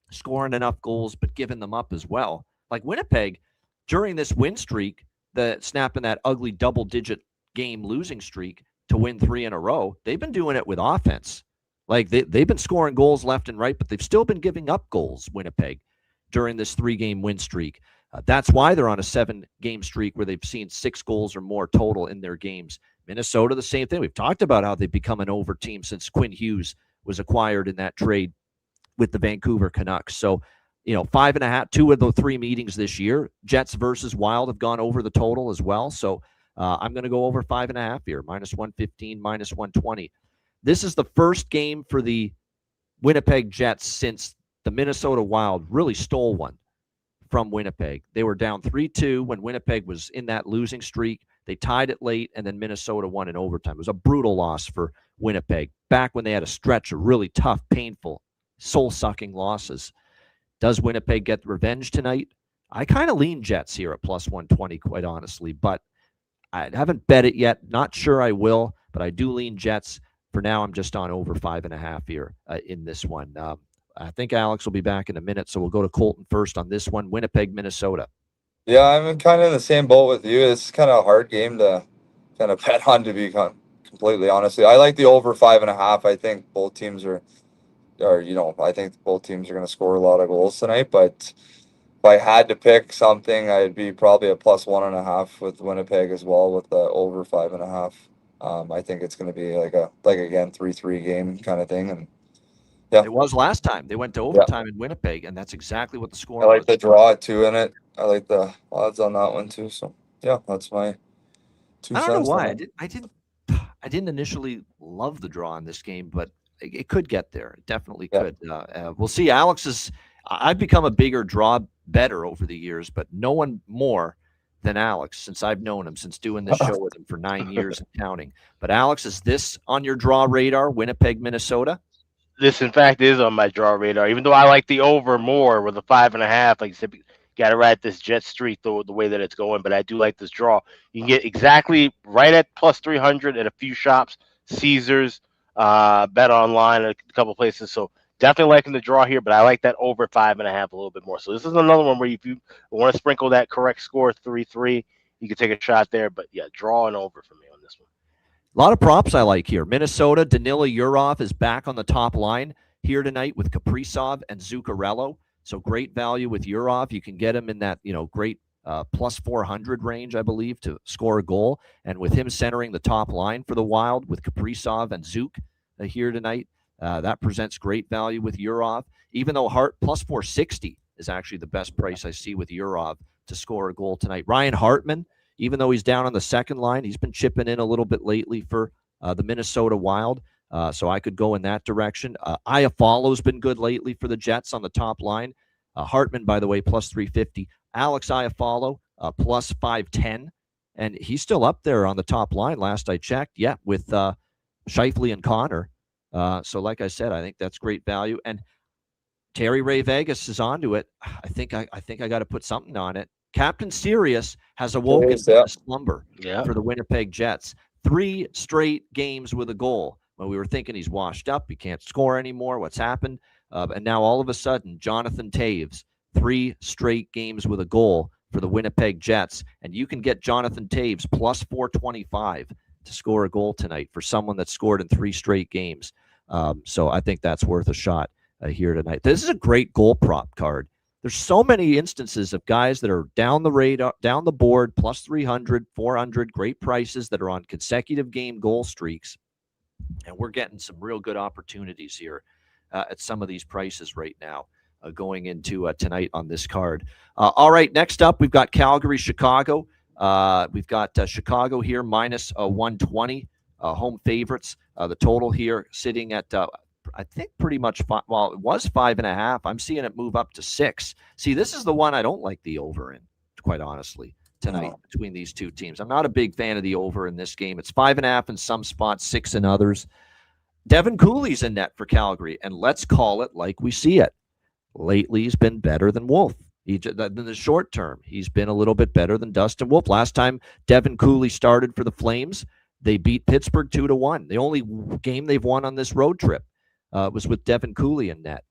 scoring enough goals but giving them up as well. Like Winnipeg, during this win streak, snapping that ugly double-digit game losing streak to win 3 in a row, they've been doing it with offense. Like they've been scoring goals left and right, but they've still been giving up goals, Winnipeg, during this 3-game win streak. That's why they're on a 7-game streak where they've seen 6 goals or more total in their games. Minnesota, the same thing. We've talked about how they've become an over team since Quinn Hughes was acquired in that trade with the Vancouver Canucks. So, 5.5, 2 of the 3 meetings this year, Jets versus Wild, have gone over the total as well. So I'm going to go over 5.5 here, -115, -120. This is the first game for the Winnipeg Jets since the Minnesota Wild really stole one from Winnipeg. They were down 3-2 when Winnipeg was in that losing streak. They tied it late, and then Minnesota won in overtime. It was a brutal loss for Winnipeg back when they had a stretch of really tough, painful, soul-sucking losses. Does Winnipeg get revenge tonight? I kind of lean Jets here at +120, quite honestly, but I haven't bet it yet. Not sure I will, but I do lean Jets. For now, I'm just on over 5.5 here in this one. I think Alex will be back in a minute, so we'll go to Colton first on this one. Winnipeg, Minnesota. Yeah, I'm kind of in the same boat with you. It's kind of a hard game to kind of bet on, to be completely honest. I like the over 5.5. I think both teams I think both teams are going to score a lot of goals tonight. But if I had to pick something, I'd be probably a +1.5 with Winnipeg as well, with the over 5.5. I think it's going to be like again 3-3 game kind of thing, and yeah, it was last time. They went to overtime in Winnipeg, and that's exactly what the score was. I like the draw too in it. I like the odds on that one too. So yeah, that's my 2 cents. I don't know why I didn't initially love the draw in this game, but it could get there. It definitely could. We'll see. I've become a bigger draw better over the years, but no one more than Alex since I've known him, since doing this show with him for 9 years and counting. But Alex, is this on your draw radar, Winnipeg, Minnesota? This, in fact, is on my draw radar, even though I like the over more with a 5.5. Like I said, got to ride this Jet streak the way that it's going, but I do like this draw. You can get exactly right at +300 at a few shops, Caesars, Bet Online, a couple places. So definitely liking the draw here, but I like that over 5.5 a little bit more. So this is another one where if you want to sprinkle that correct score, 3-3, you can take a shot there. But yeah, draw and over for me on this one. A lot of props I like here. Minnesota, Danila Yurov is back on the top line here tonight with Kaprizov and Zuccarello. So great value with Yurov. You can get him in that, great +400 range, I believe, to score a goal. And with him centering the top line for the Wild with Kaprizov and Zook here tonight, that presents great value with Yurov. Even though Hart +460 is actually the best price I see with Yurov to score a goal tonight. Ryan Hartman, even though he's down on the second line, he's been chipping in a little bit lately for the Minnesota Wild. So I could go in that direction. Iafallo's been good lately for the Jets on the top line. Hartman, by the way, +350. Alex Iafallo, +510. And he's still up there on the top line last I checked. Yeah, with Scheifele and Connor. So like I said, I think that's great value. And Terry Ray Vegas is onto it. I think I got to put something on it. Captain Sirius has awoken from a slumber for the Winnipeg Jets. 3 straight games with a goal. When we were thinking he's washed up, he can't score anymore. What's happened? And now all of a sudden, Jonathan Toews, 3 straight games with a goal for the Winnipeg Jets. And you can get Jonathan Toews +425 to score a goal tonight for someone that scored in 3 straight games. So I think that's worth a shot here tonight. This is a great goal prop card. There's so many instances of guys that are down the radar, down the board, +300, 400, great prices that are on consecutive game goal streaks. And we're getting some real good opportunities here at some of these prices right now going into tonight on this card. All right, next up, we've got Calgary, Chicago. We've got Chicago here -120, home favorites. The total here sitting at I think pretty much, it was 5.5. I'm seeing it move up to 6. See, this is the one I don't like the over in, quite honestly, tonight between these two teams. I'm not a big fan of the over in this game. It's 5.5 in some spots, 6 in others. Devin Cooley's in net for Calgary, and let's call it like we see it. Lately, he's been better than Wolf. In the short term, he's been a little bit better than Dustin Wolf. Last time Devin Cooley started for the Flames, they beat Pittsburgh 2-1. The only game they've won on this road trip was with Devin Cooley in net.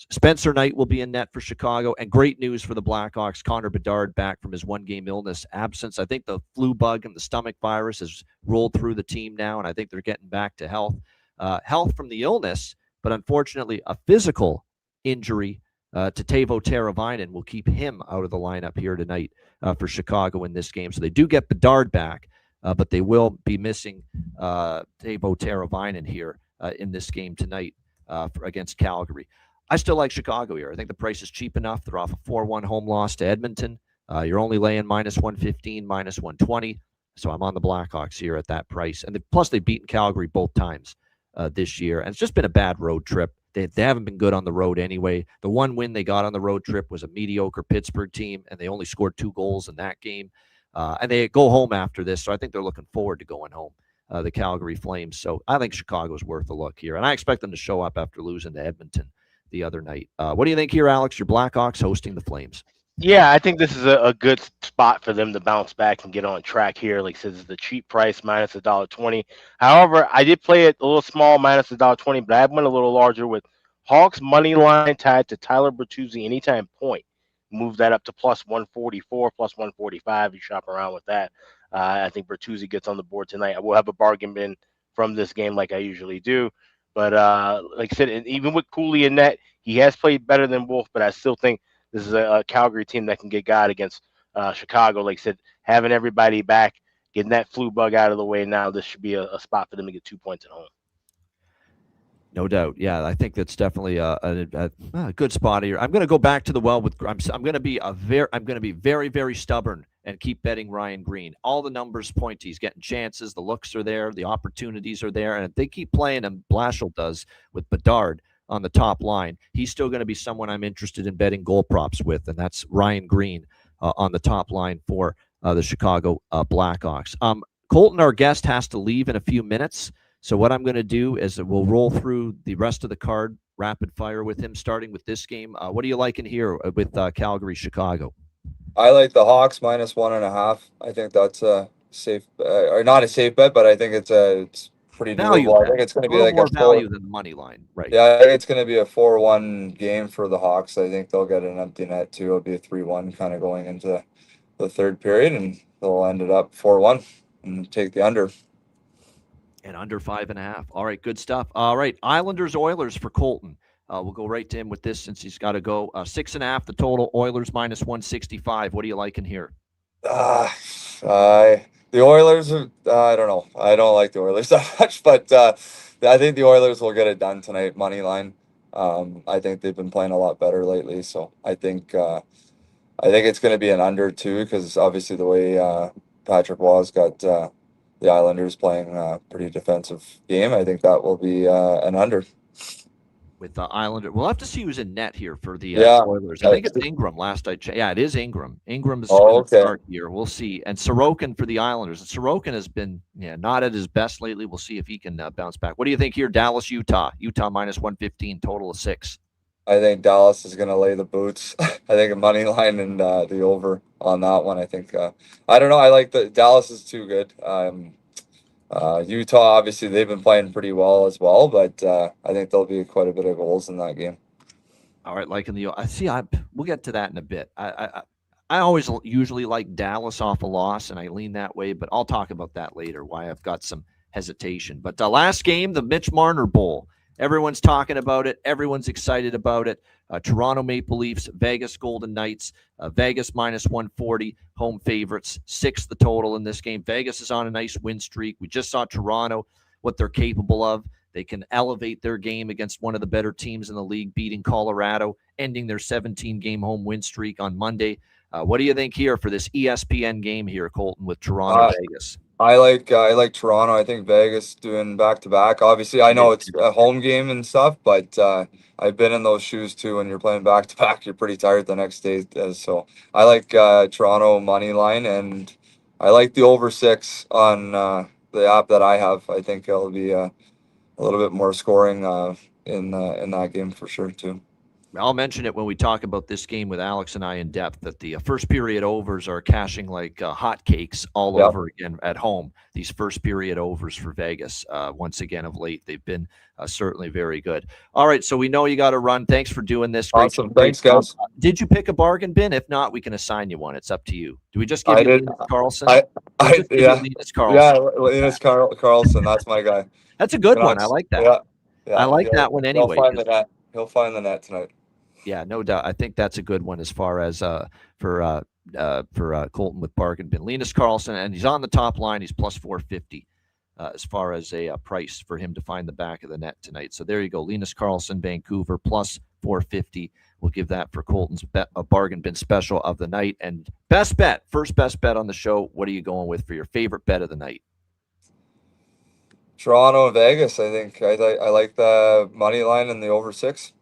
Spencer Knight will be in net for Chicago. And great news for the Blackhawks, Connor Bedard back from his 1-game illness absence. I think the flu bug and the stomach virus has rolled through the team now, and I think they're getting back to health. Health from the illness, but unfortunately a physical injury. He had a knee surgery. He had a knee surgery. He had a Teuvo Teravainen will keep him out of the lineup here tonight for Chicago in this game. So they do get Bedard back, but they will be missing Teuvo Teravainen here in this game tonight against Calgary. I still like Chicago here. I think the price is cheap enough. They're off a 4-1 home loss to Edmonton. You're only laying -115, -120. So I'm on the Blackhawks here at that price. And plus, they've beaten Calgary both times this year. And it's just been a bad road trip. They haven't been good on the road anyway. The one win they got on the road trip was a mediocre Pittsburgh team, and they only scored 2 goals in that game. And they go home after this, so I think they're looking forward to going home, the Calgary Flames. So I think Chicago's worth a look here. And I expect them to show up after losing to Edmonton the other night. What do you think here, Alex? Your Blackhawks hosting the Flames. Yeah, I think this is a good spot for them to bounce back and get on track here. Like I said, it's the cheap price, -$1.20. However, I did play it a little small, -$1.20, but I went a little larger with Hawks money line tied to Tyler Bertuzzi anytime point. Move that up to +144, +145. You shop around with that. I think Bertuzzi gets on the board tonight. I will have a bargain bin from this game like I usually do. But like I said, and even with Cooley in net, he has played better than Wolf, but I still think this is a Calgary team that can get God against Chicago. Like I said, having everybody back, getting that flu bug out of the way now, this should be a spot for them to get 2 points at home. No doubt. Yeah, I think that's definitely a good spot here. I'm going to go back to the well with. I'm going to be very, very stubborn and keep betting Ryan Green. All the numbers point to he's getting chances. The looks are there. The opportunities are there. And if they keep playing him, Blashill does with Bedard on the top line, he's still going to be someone I'm interested in betting goal props with, and that's Ryan Green on the top line for the Chicago Blackhawks. Colton, our guest, has to leave in a few minutes. So what I'm going to do is we'll roll through the rest of the card rapid fire with him, starting with this game. What are you liking here with Calgary, Chicago? I like the Hawks -1.5. I think that's a safe, or not a safe bet, but I think it's pretty doable. I think it's going to be like more value than the money line, right? Yeah, I think it's going to be a 4-1 game for the Hawks. I think they'll get an empty net too. It'll be a 3-1 kind of going into the third period, and they'll end it up 4-1 and take the under. And under 5.5. All right, good stuff. All right, Islanders, Oilers for Colton. We'll go right to him with this since he's got to go. 6.5 the total. Oilers -165. What are you liking here? The Oilers, I don't know. I don't like the Oilers that much, but I think the Oilers will get it done tonight, money line. I think they've been playing a lot better lately, so I think it's going to be an under too, because obviously the way Patrick Waugh's got the Islanders playing a pretty defensive game, I think that will be an under. With the Islander, we'll have to see who's in net here for the Oilers. I think it's Ingram. Last I checked, it is Ingram. Ingram is going to start here. We'll see. And Sorokin for the Islanders. And Sorokin has been not at his best lately. We'll see if he can bounce back. What do you think here? Dallas, Utah. Utah -115, total of 6. I think Dallas is going to lay the boots. I think a money line and the over on that one. I think I don't know. I like Dallas is too good. Utah, obviously, they've been playing pretty well as well, but I think there'll be quite a bit of goals in that game. All right, liking the we'll get to that in a bit. I always usually like Dallas off a loss, and I lean that way, but I'll talk about that later, why I've got some hesitation. But the last game, the Mitch Marner Bowl. Everyone's talking about it. Everyone's excited about it. Toronto Maple Leafs, Vegas Golden Knights, Vegas -140, home favorites, 6 the total in this game. Vegas is on a nice win streak. We just saw Toronto, what they're capable of. They can elevate their game against one of the better teams in the league, beating Colorado, ending their 17-game home win streak on Monday. What do you think here for this ESPN game here, Colton, with Toronto Vegas? I like Toronto. I think Vegas doing back-to-back. Obviously, I know it's a home game and stuff, but I've been in those shoes too. When you're playing back-to-back, you're pretty tired the next day. So I like Toronto money line, and I like the over 6 on the app that I have. I think it'll be a little bit more scoring in that game for sure too. I'll mention it when we talk about this game with Alex and I in depth, that the first period overs are cashing like hotcakes all over again at home. These first period overs for Vegas, once again of late, they've been certainly very good. All right, so we know you got to run. Thanks for doing this. Awesome. Thanks, guys. Did you pick a bargain bin? If not, we can assign you one. It's up to you. Do we just give you Linus Carlson? Linus Carlson. That's my guy. That's a good one. I like that. Yeah. I like that one anyway. He'll find the net tonight. Yeah, no doubt. I think that's a good one as far as for Colton with Bargain-Bin. Linus Karlsson, and he's on the top line. He's plus 450 as far as a price for him to find the back of the net tonight. So there you go. Linus Karlsson, Vancouver, plus 450. We'll give that for Colton's Bargain-Bin special of the night. And best bet, first best bet on the show. What are you going with for your favorite bet of the night? Toronto and Vegas. I think I like the money line and the over 6.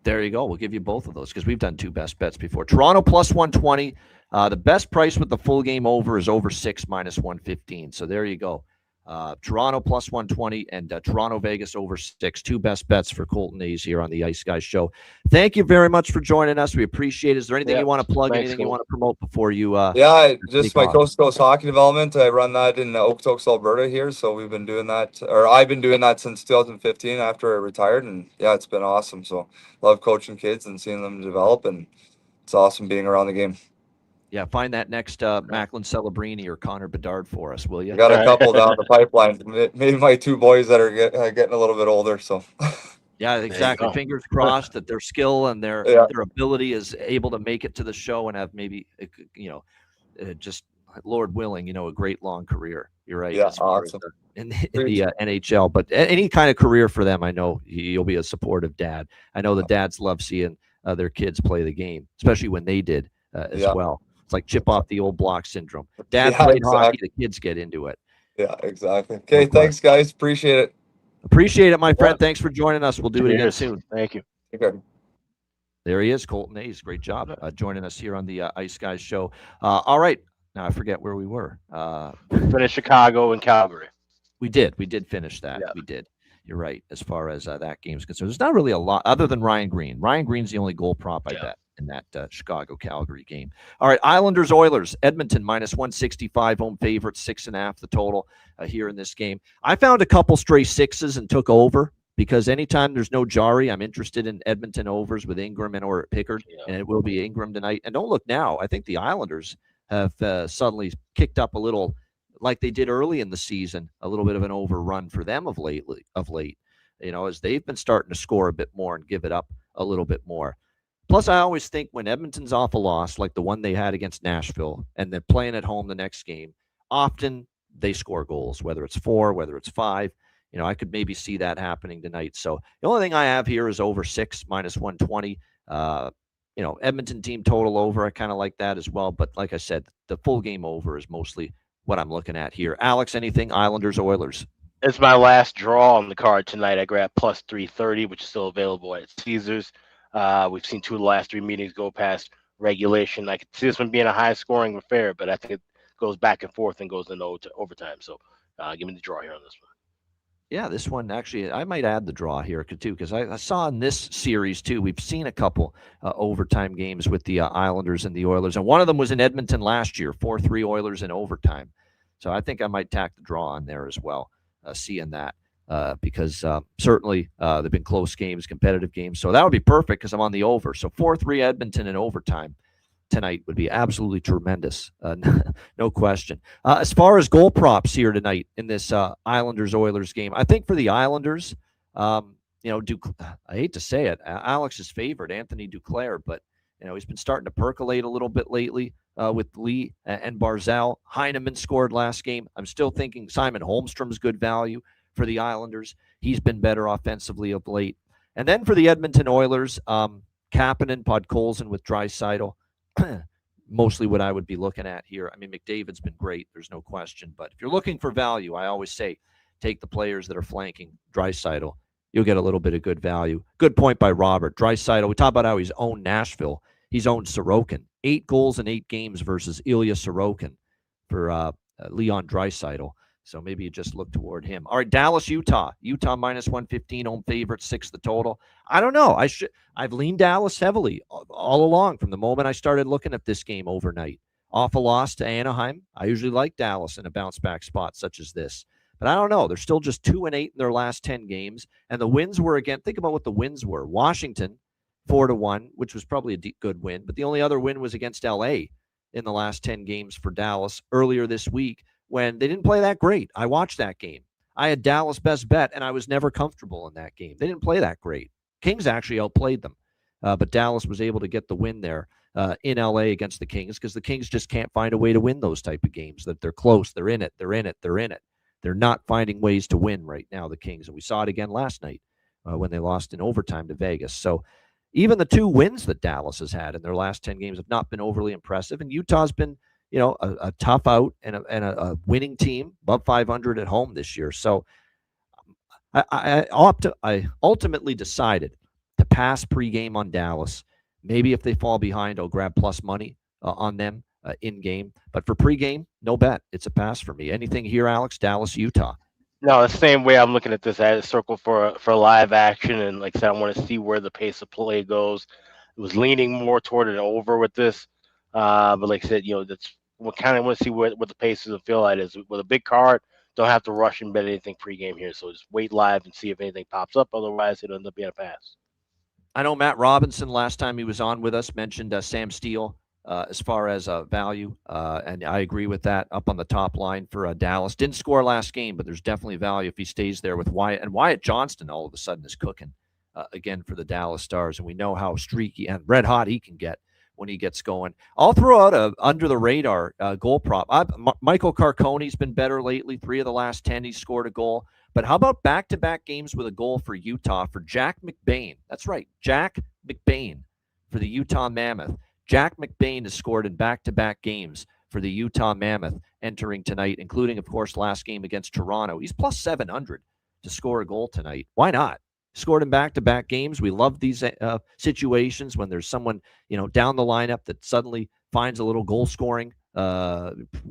There you go. We'll give you both of those because we've done two best bets before. Toronto plus 120. The best price with the full game over is over 6 minus 115. So there you go. Toronto plus 120 and Toronto Vegas over 6. Two best bets for Colton Hayes here on the Ice Guys show. Thank you very much for joining us. We appreciate it. Is there anything you want to plug? Anything you want to promote before you? Just my Coast to Coast hockey development. I run that in Okotoks, Alberta here. So we've been doing that, or I've been doing that since 2015 after I retired, and it's been awesome. So love coaching kids and seeing them develop, and it's awesome being around the game. Yeah, find that next Macklin Celebrini or Connor Bedard for us, will you? I got a couple down the pipeline. Maybe my two boys that are getting a little bit older. So. Yeah, exactly. Fingers crossed that their skill and their ability is able to make it to the show and have maybe, just Lord willing, a great long career. You're right. Yeah, awesome. In the NHL, but any kind of career for them, I know you'll be a supportive dad. I know the dads love seeing their kids play the game, especially when they did as well. It's like chip off the old block syndrome. Dad played hockey, the kids get into it. Yeah, exactly. Okay, thanks, guys. Appreciate it. Appreciate it, my friend. Thanks for joining us. We'll do it again soon. Thank you. Okay. There he is, Colton Hayes. Great job joining us here on the Ice Guys show. All right. Now I forget where we were. We finished Chicago and Calgary. We did finish that. Yeah. We did. You're right. As far as that game's concerned, there's not really a lot other than Ryan Green. Ryan Green's the only goal prop I bet in that Chicago-Calgary game. All right, Islanders-Oilers. Edmonton minus 165, home favorite, 6.5 the total here in this game. I found a couple stray sixes and took over because anytime there's no Jari, I'm interested in Edmonton overs with Ingram and or Pickard, and it will be Ingram tonight. And don't look now. I think the Islanders have suddenly kicked up a little like they did early in the season, a little bit of an overrun for them of late, as they've been starting to score a bit more and give it up a little bit more. Plus, I always think when Edmonton's off a loss, like the one they had against Nashville, and they're playing at home the next game, often they score goals, whether it's 4, whether it's 5. I could maybe see that happening tonight. So the only thing I have here is over 6 minus 120. Edmonton team total over. I kind of like that as well. But like I said, the full game over is mostly what I'm looking at here. Alex, anything Islanders, Oilers? It's my last draw on the card tonight. I grabbed plus 330, which is still available at Caesars. We've seen 2 of the last 3 meetings go past regulation. I could see this one being a high-scoring affair, but I think it goes back and forth and goes into overtime. So give me the draw here on this one. Yeah, this one actually, I might add the draw here too, because I saw in this series too, we've seen a couple overtime games with the Islanders and the Oilers, and one of them was in Edmonton last year, 4-3 Oilers in overtime. So I think I might tack the draw on there as well, seeing that. Because certainly they've been close games, competitive games. So that would be perfect because I'm on the over. So 4-3 Edmonton in overtime tonight would be absolutely tremendous. No question. As far as goal props here tonight in this Islanders-Oilers game, I think for the Islanders, I hate to say it, Alex's favorite, Anthony Duclair, but he's been starting to percolate a little bit lately with Lee and Barzal. Heineman scored last game. I'm still thinking Simon Holmstrom's good value for the Islanders. He's been better offensively of late. And then for the Edmonton Oilers, Kapanen, Podkolzin with Draisaitl, mostly what I would be looking at here. I mean, McDavid's been great. There's no question. But if you're looking for value, I always say take the players that are flanking Draisaitl. You'll get a little bit of good value. Good point by Robert. Draisaitl, we talk about how he's owned Nashville. He's owned Sorokin. 8 goals in 8 games versus Ilya Sorokin for Leon Draisaitl. So maybe you just look toward him. All right, Dallas, Utah. Utah minus 115, home favorite, 6 the total. I don't know. I've leaned Dallas heavily all along from the moment I started looking at this game overnight. Off a loss to Anaheim. I usually like Dallas in a bounce-back spot such as this. But I don't know. They're still just 2-8 in their last 10 games. And the wins were, again, think about what the wins were. Washington, 4-1, which was probably a good win. But the only other win was against L.A. in the last 10 games for Dallas earlier this week, when they didn't play that great. I watched that game. I had Dallas best bet, and I was never comfortable in that game. They didn't play that great. Kings actually outplayed them but Dallas was able to get the win there in LA against the Kings because the Kings just can't find a way to win those type of games. That they're close, they're in it. They're not finding ways to win right now, the Kings, and we saw it again last night when they lost in overtime to Vegas. So even the 2 wins that Dallas has had in their last 10 games have not been overly impressive, and Utah's been a tough out and a winning team, above 500 at home this year. So I ultimately decided to pass pregame on Dallas. Maybe if they fall behind, I'll grab plus money on them in game. But for pregame, no bet. It's a pass for me. Anything here, Alex? Dallas, Utah. No, the same way I'm looking at this. I had a circle for live action, and like I said, I want to see where the pace of play goes. It was leaning more toward an over with this, but like I said, that's what kind of want to see what the pace of feel like is with a big card. Don't have to rush and bet anything pregame here, so just wait live and see if anything pops up. Otherwise, it'll end up being a pass. I know Matt Robinson, last time he was on with us, mentioned Sam Steele as far as value, and I agree with that, up on the top line for Dallas. Didn't score last game, but there's definitely value if he stays there with Wyatt. And Wyatt Johnston all of a sudden is cooking again for the Dallas Stars, and we know how streaky and red hot he can get when he gets going. I'll throw out a under-the-radar goal prop. Michael Carcone's been better lately. 3 of the last 10, he's scored a goal. But how about back-to-back games with a goal for Utah for Jack McBain? That's right, Jack McBain for the Utah Mammoth. Jack McBain has scored in back-to-back games for the Utah Mammoth entering tonight, including, of course, last game against Toronto. He's plus 700 to score a goal tonight. Why not? Scored in back-to-back games. We love these situations when there's someone, down the lineup that suddenly finds a little goal-scoring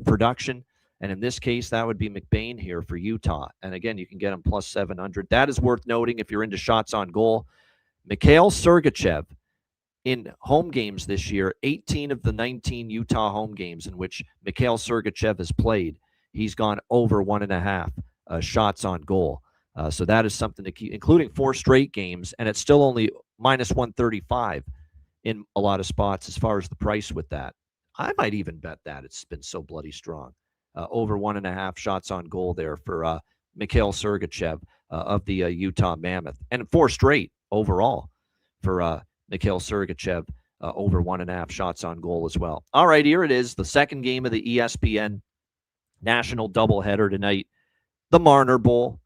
production. And in this case, that would be McBain here for Utah. And again, you can get him plus 700. That is worth noting if you're into shots on goal. Mikhail Sergachev in home games this year, 18 of the 19 Utah home games in which Mikhail Sergachev has played, he's gone over 1.5 shots on goal. So that is something to keep, including 4 straight games, and it's still only minus 135 in a lot of spots as far as the price with that. I might even bet that. It's been so bloody strong. Over 1.5 shots on goal there for Mikhail Sergachev of the Utah Mammoth. And 4 straight overall for Mikhail Sergachev, over 1.5 shots on goal as well. All right, here it is, the second game of the ESPN National Doubleheader tonight, the Marner Bowl.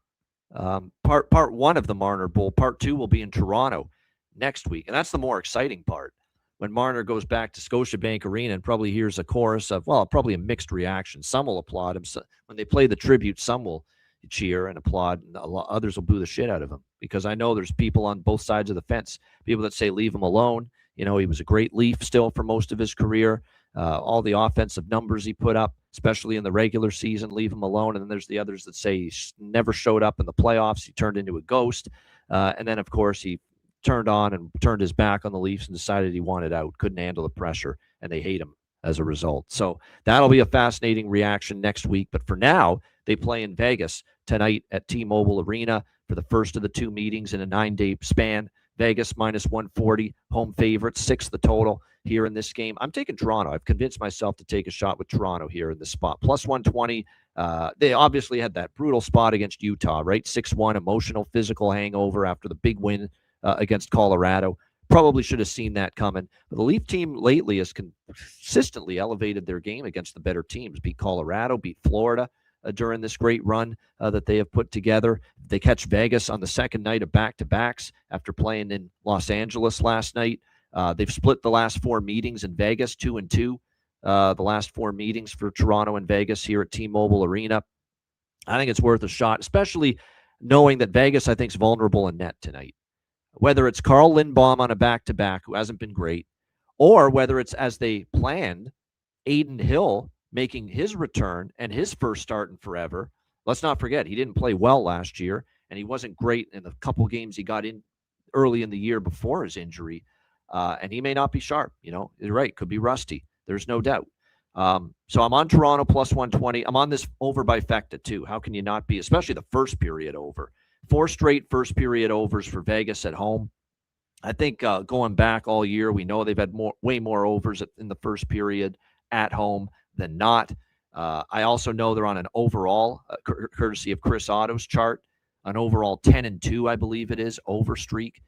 Part 1 of the Marner Bowl. Part 2 will be in Toronto next week. And that's the more exciting part. When Marner goes back to Scotiabank Arena and probably hears a chorus of, probably a mixed reaction. Some will applaud him. So when they play the tribute, some will cheer and applaud, and others will boo the shit out of him. Because I know there's people on both sides of the fence, people that say leave him alone. He was a great Leaf still for most of his career. All the offensive numbers he put up, especially in the regular season, leave him alone. And then there's the others that say he never showed up in the playoffs. He turned into a ghost. And then, of course, he turned on and turned his back on the Leafs and decided he wanted out, couldn't handle the pressure, and they hate him as a result. So that'll be a fascinating reaction next week. But for now, they play in Vegas tonight at T-Mobile Arena for the first of the 2 meetings in a 9-day span. Vegas minus 140, home favorite, 6 the total here in this game. I'm taking Toronto. I've convinced myself to take a shot with Toronto here in this spot. Plus 120. They obviously had that brutal spot against Utah, right? 6-1, emotional, physical hangover after the big win against Colorado. Probably should have seen that coming. But the Leaf team lately has consistently elevated their game against the better teams. Beat Colorado, beat Florida during this great run that they have put together. They catch Vegas on the second night of back-to-backs after playing in Los Angeles last night. They've split the last 4 meetings in Vegas, 2-2. The last 4 meetings for Toronto and Vegas here at T-Mobile Arena. I think it's worth a shot, especially knowing that Vegas, I think, is vulnerable in net tonight. Whether it's Carl Lindbaum on a back-to-back, who hasn't been great, or whether it's, as they planned, Aiden Hill making his return and his first start in forever. Let's not forget, he didn't play well last year, and he wasn't great in the couple games he got in early in the year before his injury. And he may not be sharp. You're right, could be rusty. There's no doubt. So I'm on Toronto plus 120. I'm on this over by Fecta too. How can you not be, especially the first period over? 4 straight first period overs for Vegas at home. I think going back all year, we know they've had way more overs in the first period at home than not. I also know they're on an overall, courtesy of Chris Otto's chart, an overall 10-2, I believe it is, over streak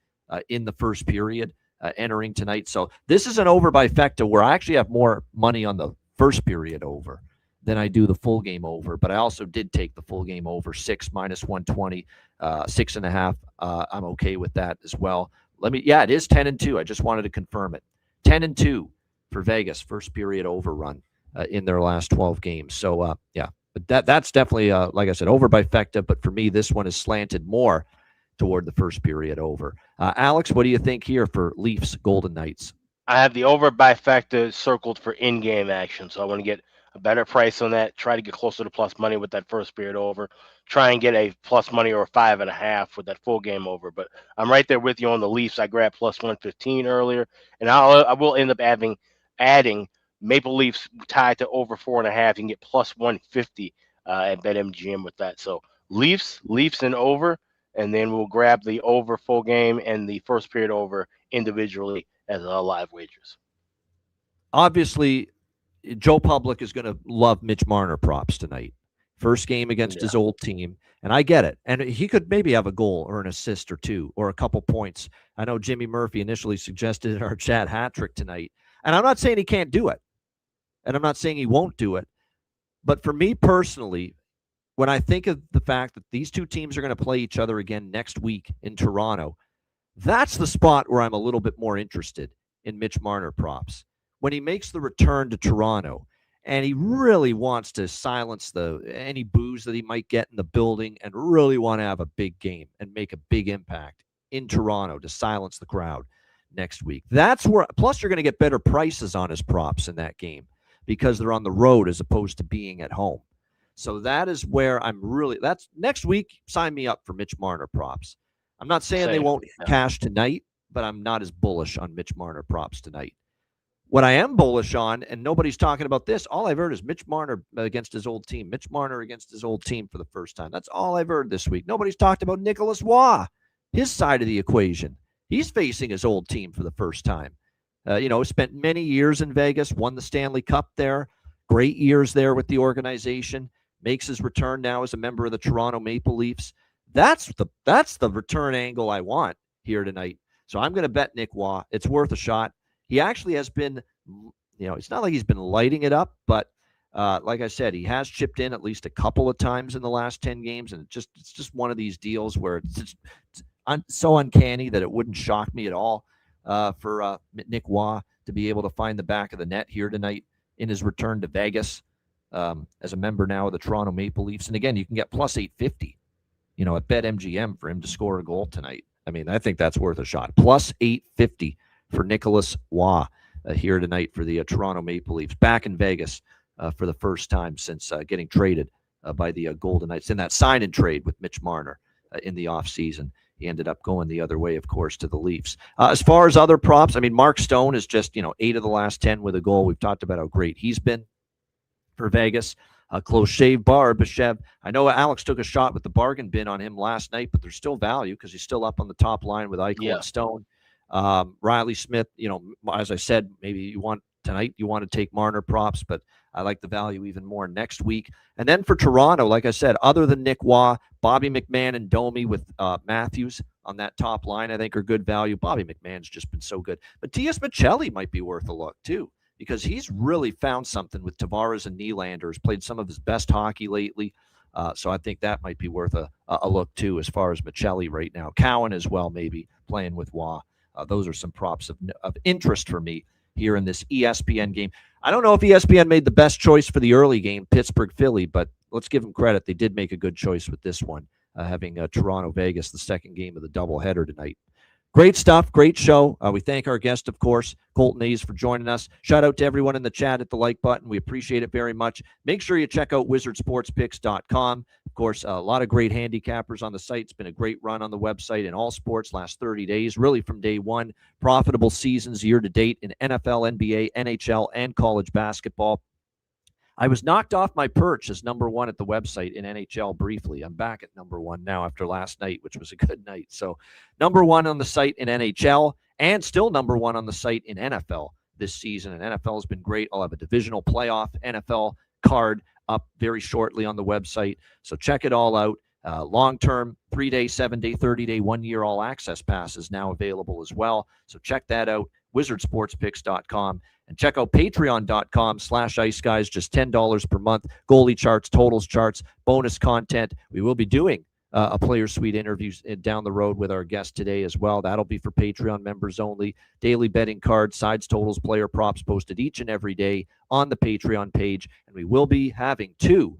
in the first period entering tonight. So this is an over by Fecta where I actually have more money on the first period over than I do the full game over. But I also did take the full game over 6 minus 120, 6.5. I'm okay with that as well. It is 10-2. I just wanted to confirm it. 10-2 for Vegas, first period overrun in their last 12 games. So, but that's definitely, like I said, over by Fecta. But for me, this one is slanted more toward the first period over. Alex, what do you think here for Leafs Golden Knights? I have the over by Fecta circled for in-game action, so I want to get a better price on that. Try to get closer to plus money with that first period over. Try and get a plus money or 5.5 with that full game over. But I'm right there with you on the Leafs. I grabbed plus 115 earlier, and I will end up adding Maple Leafs tied to over 4.5. You can get plus 150 at BetMGM with that. So Leafs and over, and then we'll grab the over full game and the first period over individually as live wagers. Obviously, Joe Public is going to love Mitch Marner props tonight. First game against his old team, and I get it. And he could maybe have a goal or an assist or two or a couple points. I know Jimmy Murphy initially suggested in our chat hat trick tonight, and I'm not saying he can't do it, and I'm not saying he won't do it. But for me personally, when I think of the fact that these two teams are going to play each other again next week in Toronto, that's the spot where I'm a little bit more interested in Mitch Marner props. When he makes the return to Toronto and he really wants to silence any boos that he might get in the building and really want to have a big game and make a big impact in Toronto to silence the crowd next week. That's where, plus you're going to get better prices on his props in that game because they're on the road as opposed to being at home. So that is where that's next week. Sign me up for Mitch Marner props. I'm not saying they won't cash tonight, but I'm not as bullish on Mitch Marner props tonight. What I am bullish on, and nobody's talking about this, all I've heard is Mitch Marner against his old team. Mitch Marner against his old team for the first time. That's all I've heard this week. Nobody's talked about Nicholas Waugh, his side of the equation. He's facing his old team for the first time. Spent many years in Vegas, won the Stanley Cup there, great years there with the organization, makes his return now as a member of the Toronto Maple Leafs. That's the return angle I want here tonight. So I'm going to bet Nick Waugh. It's worth a shot. He actually has been, it's not like he's been lighting it up, but like I said, he has chipped in at least a couple of times in the last 10 games, and it's just one of these deals where it's so uncanny that it wouldn't shock me at all for Nick Waugh to be able to find the back of the net here tonight in his return to Vegas as a member now of the Toronto Maple Leafs. And again, you can get plus 850, at BetMGM for him to score a goal tonight. I mean, I think that's worth a shot. Plus 850 for Nicholas Waugh here tonight for the Toronto Maple Leafs, back in Vegas for the first time since getting traded by the Golden Knights in that sign-and trade with Mitch Marner in the offseason. He ended up going the other way, of course, to the Leafs. As far as other props, I mean, Mark Stone is just, 8 of the last 10 with a goal. We've talked about how great he's been for Vegas. Close shave Barbashev. I know Alex took a shot with the bargain bin on him last night, but there's still value because he's still up on the top line with Eichel and Stone. Riley Smith, as I said, maybe you want to take Marner props, but I like the value even more next week. And then for Toronto, like I said, other than Nick Waugh, Bobby McMahon and Domi with Matthews on that top line, I think are good value. Bobby McMahon's just been so good. Matias Michelli might be worth a look too, because he's really found something with Tavares and Nylander. Has played some of his best hockey lately. So I think that might be worth a look too, as far as Michelli right now. Cowan as well, maybe playing with Waugh. Those are some props of interest for me here in this ESPN game. I don't know if ESPN made the best choice for the early game, Pittsburgh-Philly, but let's give them credit. They did make a good choice with this one, having Toronto-Vegas, the second game of the doubleheader tonight. Great stuff. Great show. We thank our guest, of course, Colton Hayes, for joining us. Shout out to everyone in the chat at the like button. We appreciate it very much. Make sure you check out wizardsportspicks.com. Of course, a lot of great handicappers on the site. It's been a great run on the website in all sports last 30 days, really from day one. Profitable seasons year to date in NFL, NBA, NHL, and college basketball. I was knocked off my perch as number one at the website in NHL briefly. I'm back at number one now after last night, which was a good night. So number one on the site in NHL and still number one on the site in NFL this season. And NFL has been great. I'll have a divisional playoff NFL card up very shortly on the website. So check it all out. Long-term, 3-day, 7-day, 30-day, 1-year all-access pass is now available as well. So check that out, wizardsportspicks.com. And check out patreon.com/iceguys, just $10 per month. Goalie charts, totals charts, bonus content. We will be doing a player suite interview down the road with our guest today as well. That'll be for Patreon members only. Daily betting cards, sides, totals, player props posted each and every day on the Patreon page. And we will be having 2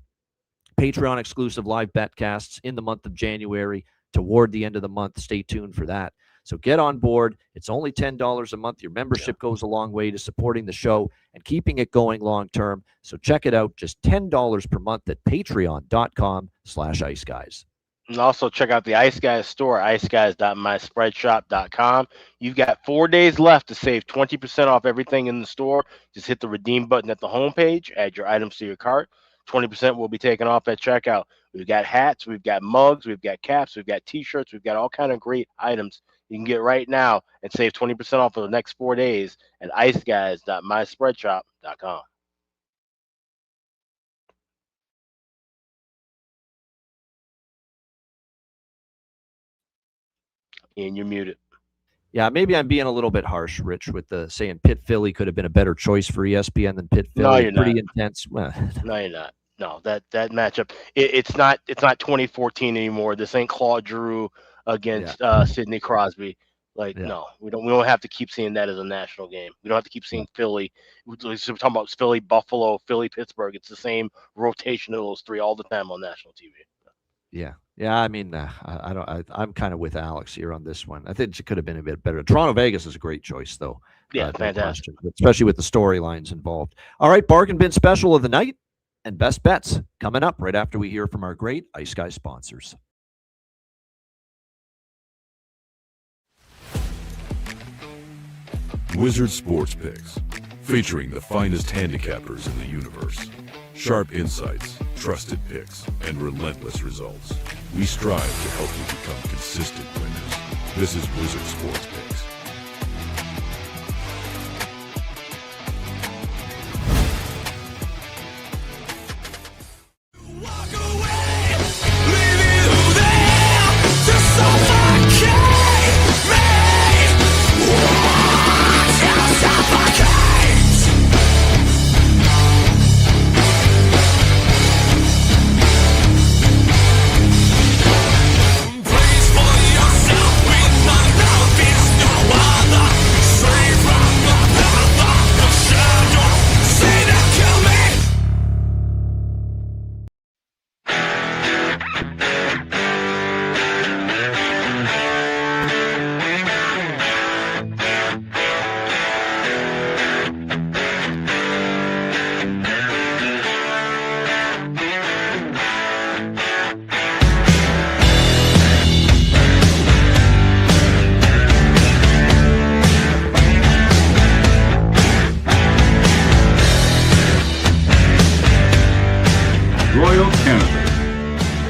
Patreon exclusive live betcasts in the month of January toward the end of the month. Stay tuned for that. So get on board. It's only $10 a month. Your membership goes a long way to supporting the show and keeping it going long term. So check it out. Just $10 per month at patreon.com/iceguys. And also check out the Ice Guys store, iceguys.myspreadshop.com. You've got 4 days left to save 20% off everything in the store. Just hit the redeem button at the homepage, add your items to your cart. 20% will be taken off at checkout. We've got hats, we've got mugs, we've got caps, we've got t-shirts, we've got all kind of great items you can get right now and save 20% off for the next 4 days at iceguys.myspreadshop.com. And you're muted. Yeah, maybe I'm being a little bit harsh, Rich, with the saying Pitt Philly could have been a better choice for ESPN than Pitt Philly. No, you're pretty not. Intense. No, you're not. No, that matchup. It's not 2014 anymore. This ain't Claude Giroux against Sidney Crosby. No, we don't have to keep seeing that as a national game. We don't have to keep seeing Philly. We're talking about Philly, Buffalo, Philly, Pittsburgh. It's the same rotation of those 3 all the time on national TV. Yeah. I mean, I'm kind of with Alex here on this one. I think it could have been a bit better. Toronto Vegas is a great choice, though. Yeah, fantastic. Especially with the storylines involved. All right, bargain bin special of the night and best bets coming up right after we hear from our great Ice Guy sponsors. Wizard Sports Picks, featuring the finest handicappers in the universe. Sharp insights, trusted picks, and relentless results. We strive to help you become consistent winners. This is Wizard Sports Picks.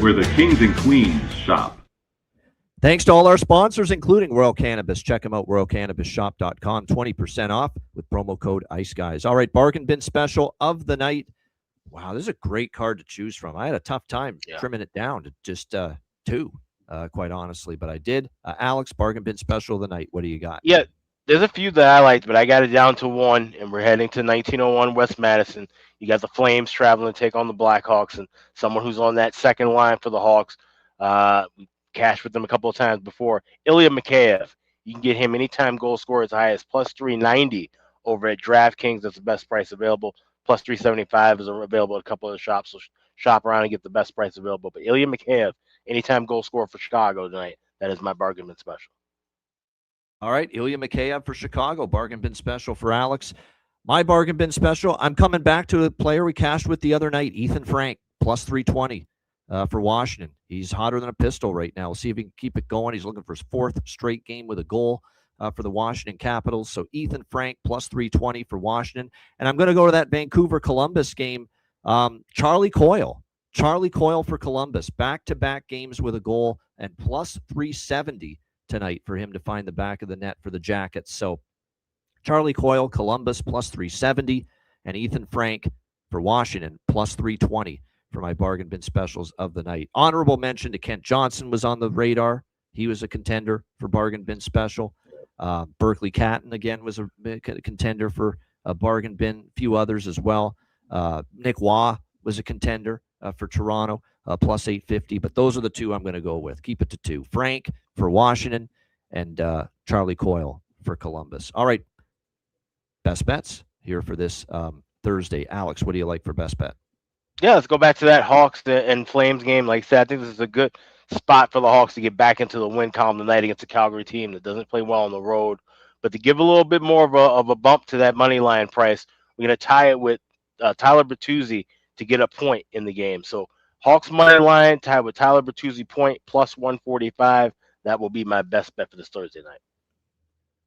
Where the kings and queens shop. Thanks to all our sponsors, including Royal Cannabis. Check them out, royalcannabisshop.com. 20% off with promo code IceGuys. All right, bargain bin special of the night. Wow, this is a great card to choose from. I had a tough time trimming it down to just 2, quite honestly, but I did. Alex, bargain bin special of the night. What do you got? Yeah, there's a few that I liked, but I got it down to 1, and we're heading to 1901 West Madison. You got the Flames traveling to take on the Blackhawks, and someone who's on that second line for the Hawks. We cashed with them a couple of times before. Ilya Mikheyev. You can get him anytime goal scorer as high as plus 390 over at DraftKings. That's the best price available. Plus 375 is available at a couple of the shops. So shop around and get the best price available. But Ilya Mikheyev, anytime goal scorer for Chicago tonight. That is my bargain bin special. All right, Ilya Mikheyev for Chicago. Bargain bin special for Alex. My bargain bin special, I'm coming back to a player we cashed with the other night, Ethan Frank, plus 320 for Washington. He's hotter than a pistol right now. We'll see if he can keep it going. He's looking for his 4th straight game with a goal for the Washington Capitals. So Ethan Frank, plus 320 for Washington. And I'm going to go to that Vancouver-Columbus game. Charlie Coyle for Columbus. Back-to-back games with a goal and plus 370 tonight for him to find the back of the net for the Jackets. So Charlie Coyle, Columbus, plus 370, and Ethan Frank for Washington, plus 320. for my bargain bin specials of the night. Honorable mention to Kent Johnson was on the radar. He was a contender for bargain bin special. Berkeley Catton, again, was a contender for a bargain bin. A few others as well. Nick Waugh was a contender for Toronto, plus 850. But those are the two I'm going to go with. Keep it to two. Frank for Washington and Charlie Coyle for Columbus. All right. Best bets here for this Thursday. Alex, what do you like for best bet? Yeah, let's go back to that Hawks and Flames game. Like I said, I think this is a good spot for the Hawks to get back into the win column tonight against a Calgary team that doesn't play well on the road. But to give a little bit more of a bump to that money line price, we're going to tie it with Tyler Bertuzzi to get a point in the game. So Hawks money line tied with Tyler Bertuzzi point plus 145. That will be my best bet for this Thursday night.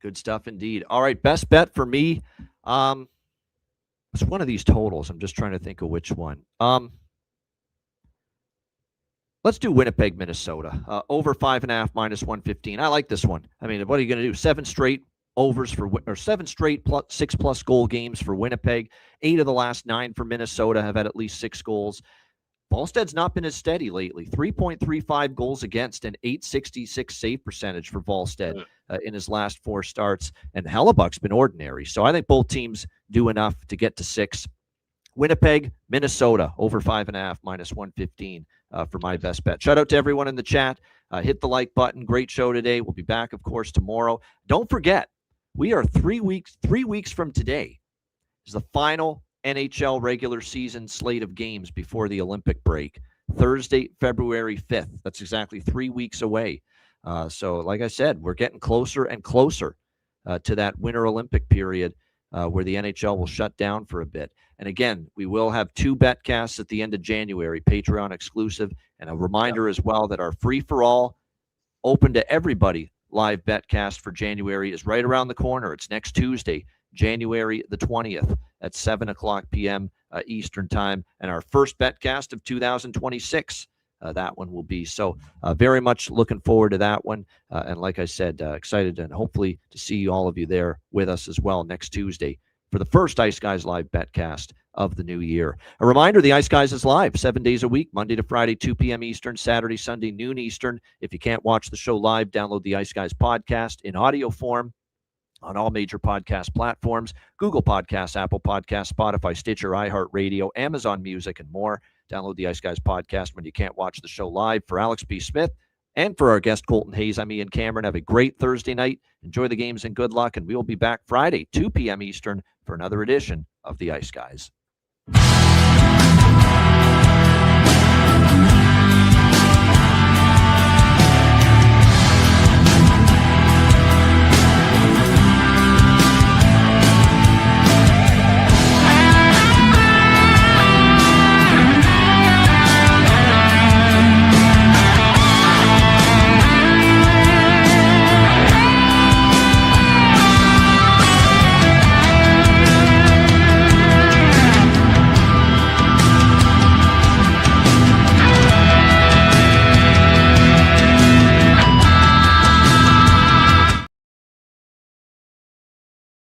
Good stuff indeed. All right, best bet for me. It's one of these totals. I'm just trying to think of which one. Let's do Winnipeg, Minnesota. Over 5.5 minus 115. I like this one. I mean, what are you going to do? 7 straight overs or 7 straight 6+ goal games for Winnipeg. 8 of the last 9 for Minnesota have had at least 6 goals. Volsted's not been as steady lately. 3.35 goals against and .866 save percentage for Volsted in his last 4 starts. And Hellebuck's been ordinary. So I think both teams do enough to get to 6. Winnipeg, Minnesota, over 5.5 minus 115 for my best bet. Shout out to everyone in the chat. Hit the like button. Great show today. We'll be back, of course, tomorrow. Don't forget, we are 3 weeks from today is the final NHL regular season slate of games before the Olympic break. Thursday, February 5th. That's exactly 3 weeks away. So like I said, we're getting closer and closer to that Winter Olympic period where the NHL will shut down for a bit. And again, we will have 2 betcasts at the end of January, Patreon exclusive. And a reminder as well that our free-for-all, open to everybody live betcast for January is right around the corner. It's next Tuesday, January the 20th at 7 o'clock p.m. Eastern time. And our first betcast of 2026, that one will be. So very much looking forward to that one. And like I said, excited and hopefully to see all of you there with us as well next Tuesday for the first Ice Guys Live betcast of the new year. A reminder, the Ice Guys is live 7 days a week, Monday to Friday, 2 p.m. Eastern, Saturday, Sunday, noon Eastern. If you can't watch the show live, download the Ice Guys podcast in audio form on all major podcast platforms, Google Podcasts, Apple Podcasts, Spotify, Stitcher, iHeartRadio, Amazon Music, and more. Download the Ice Guys podcast when you can't watch the show live. For Alex B. Smith and for our guest Colton Hayes, I'm Ian Cameron. Have a great Thursday night. Enjoy the games and good luck. And we will be back Friday, 2 p.m. Eastern for another edition of the Ice Guys.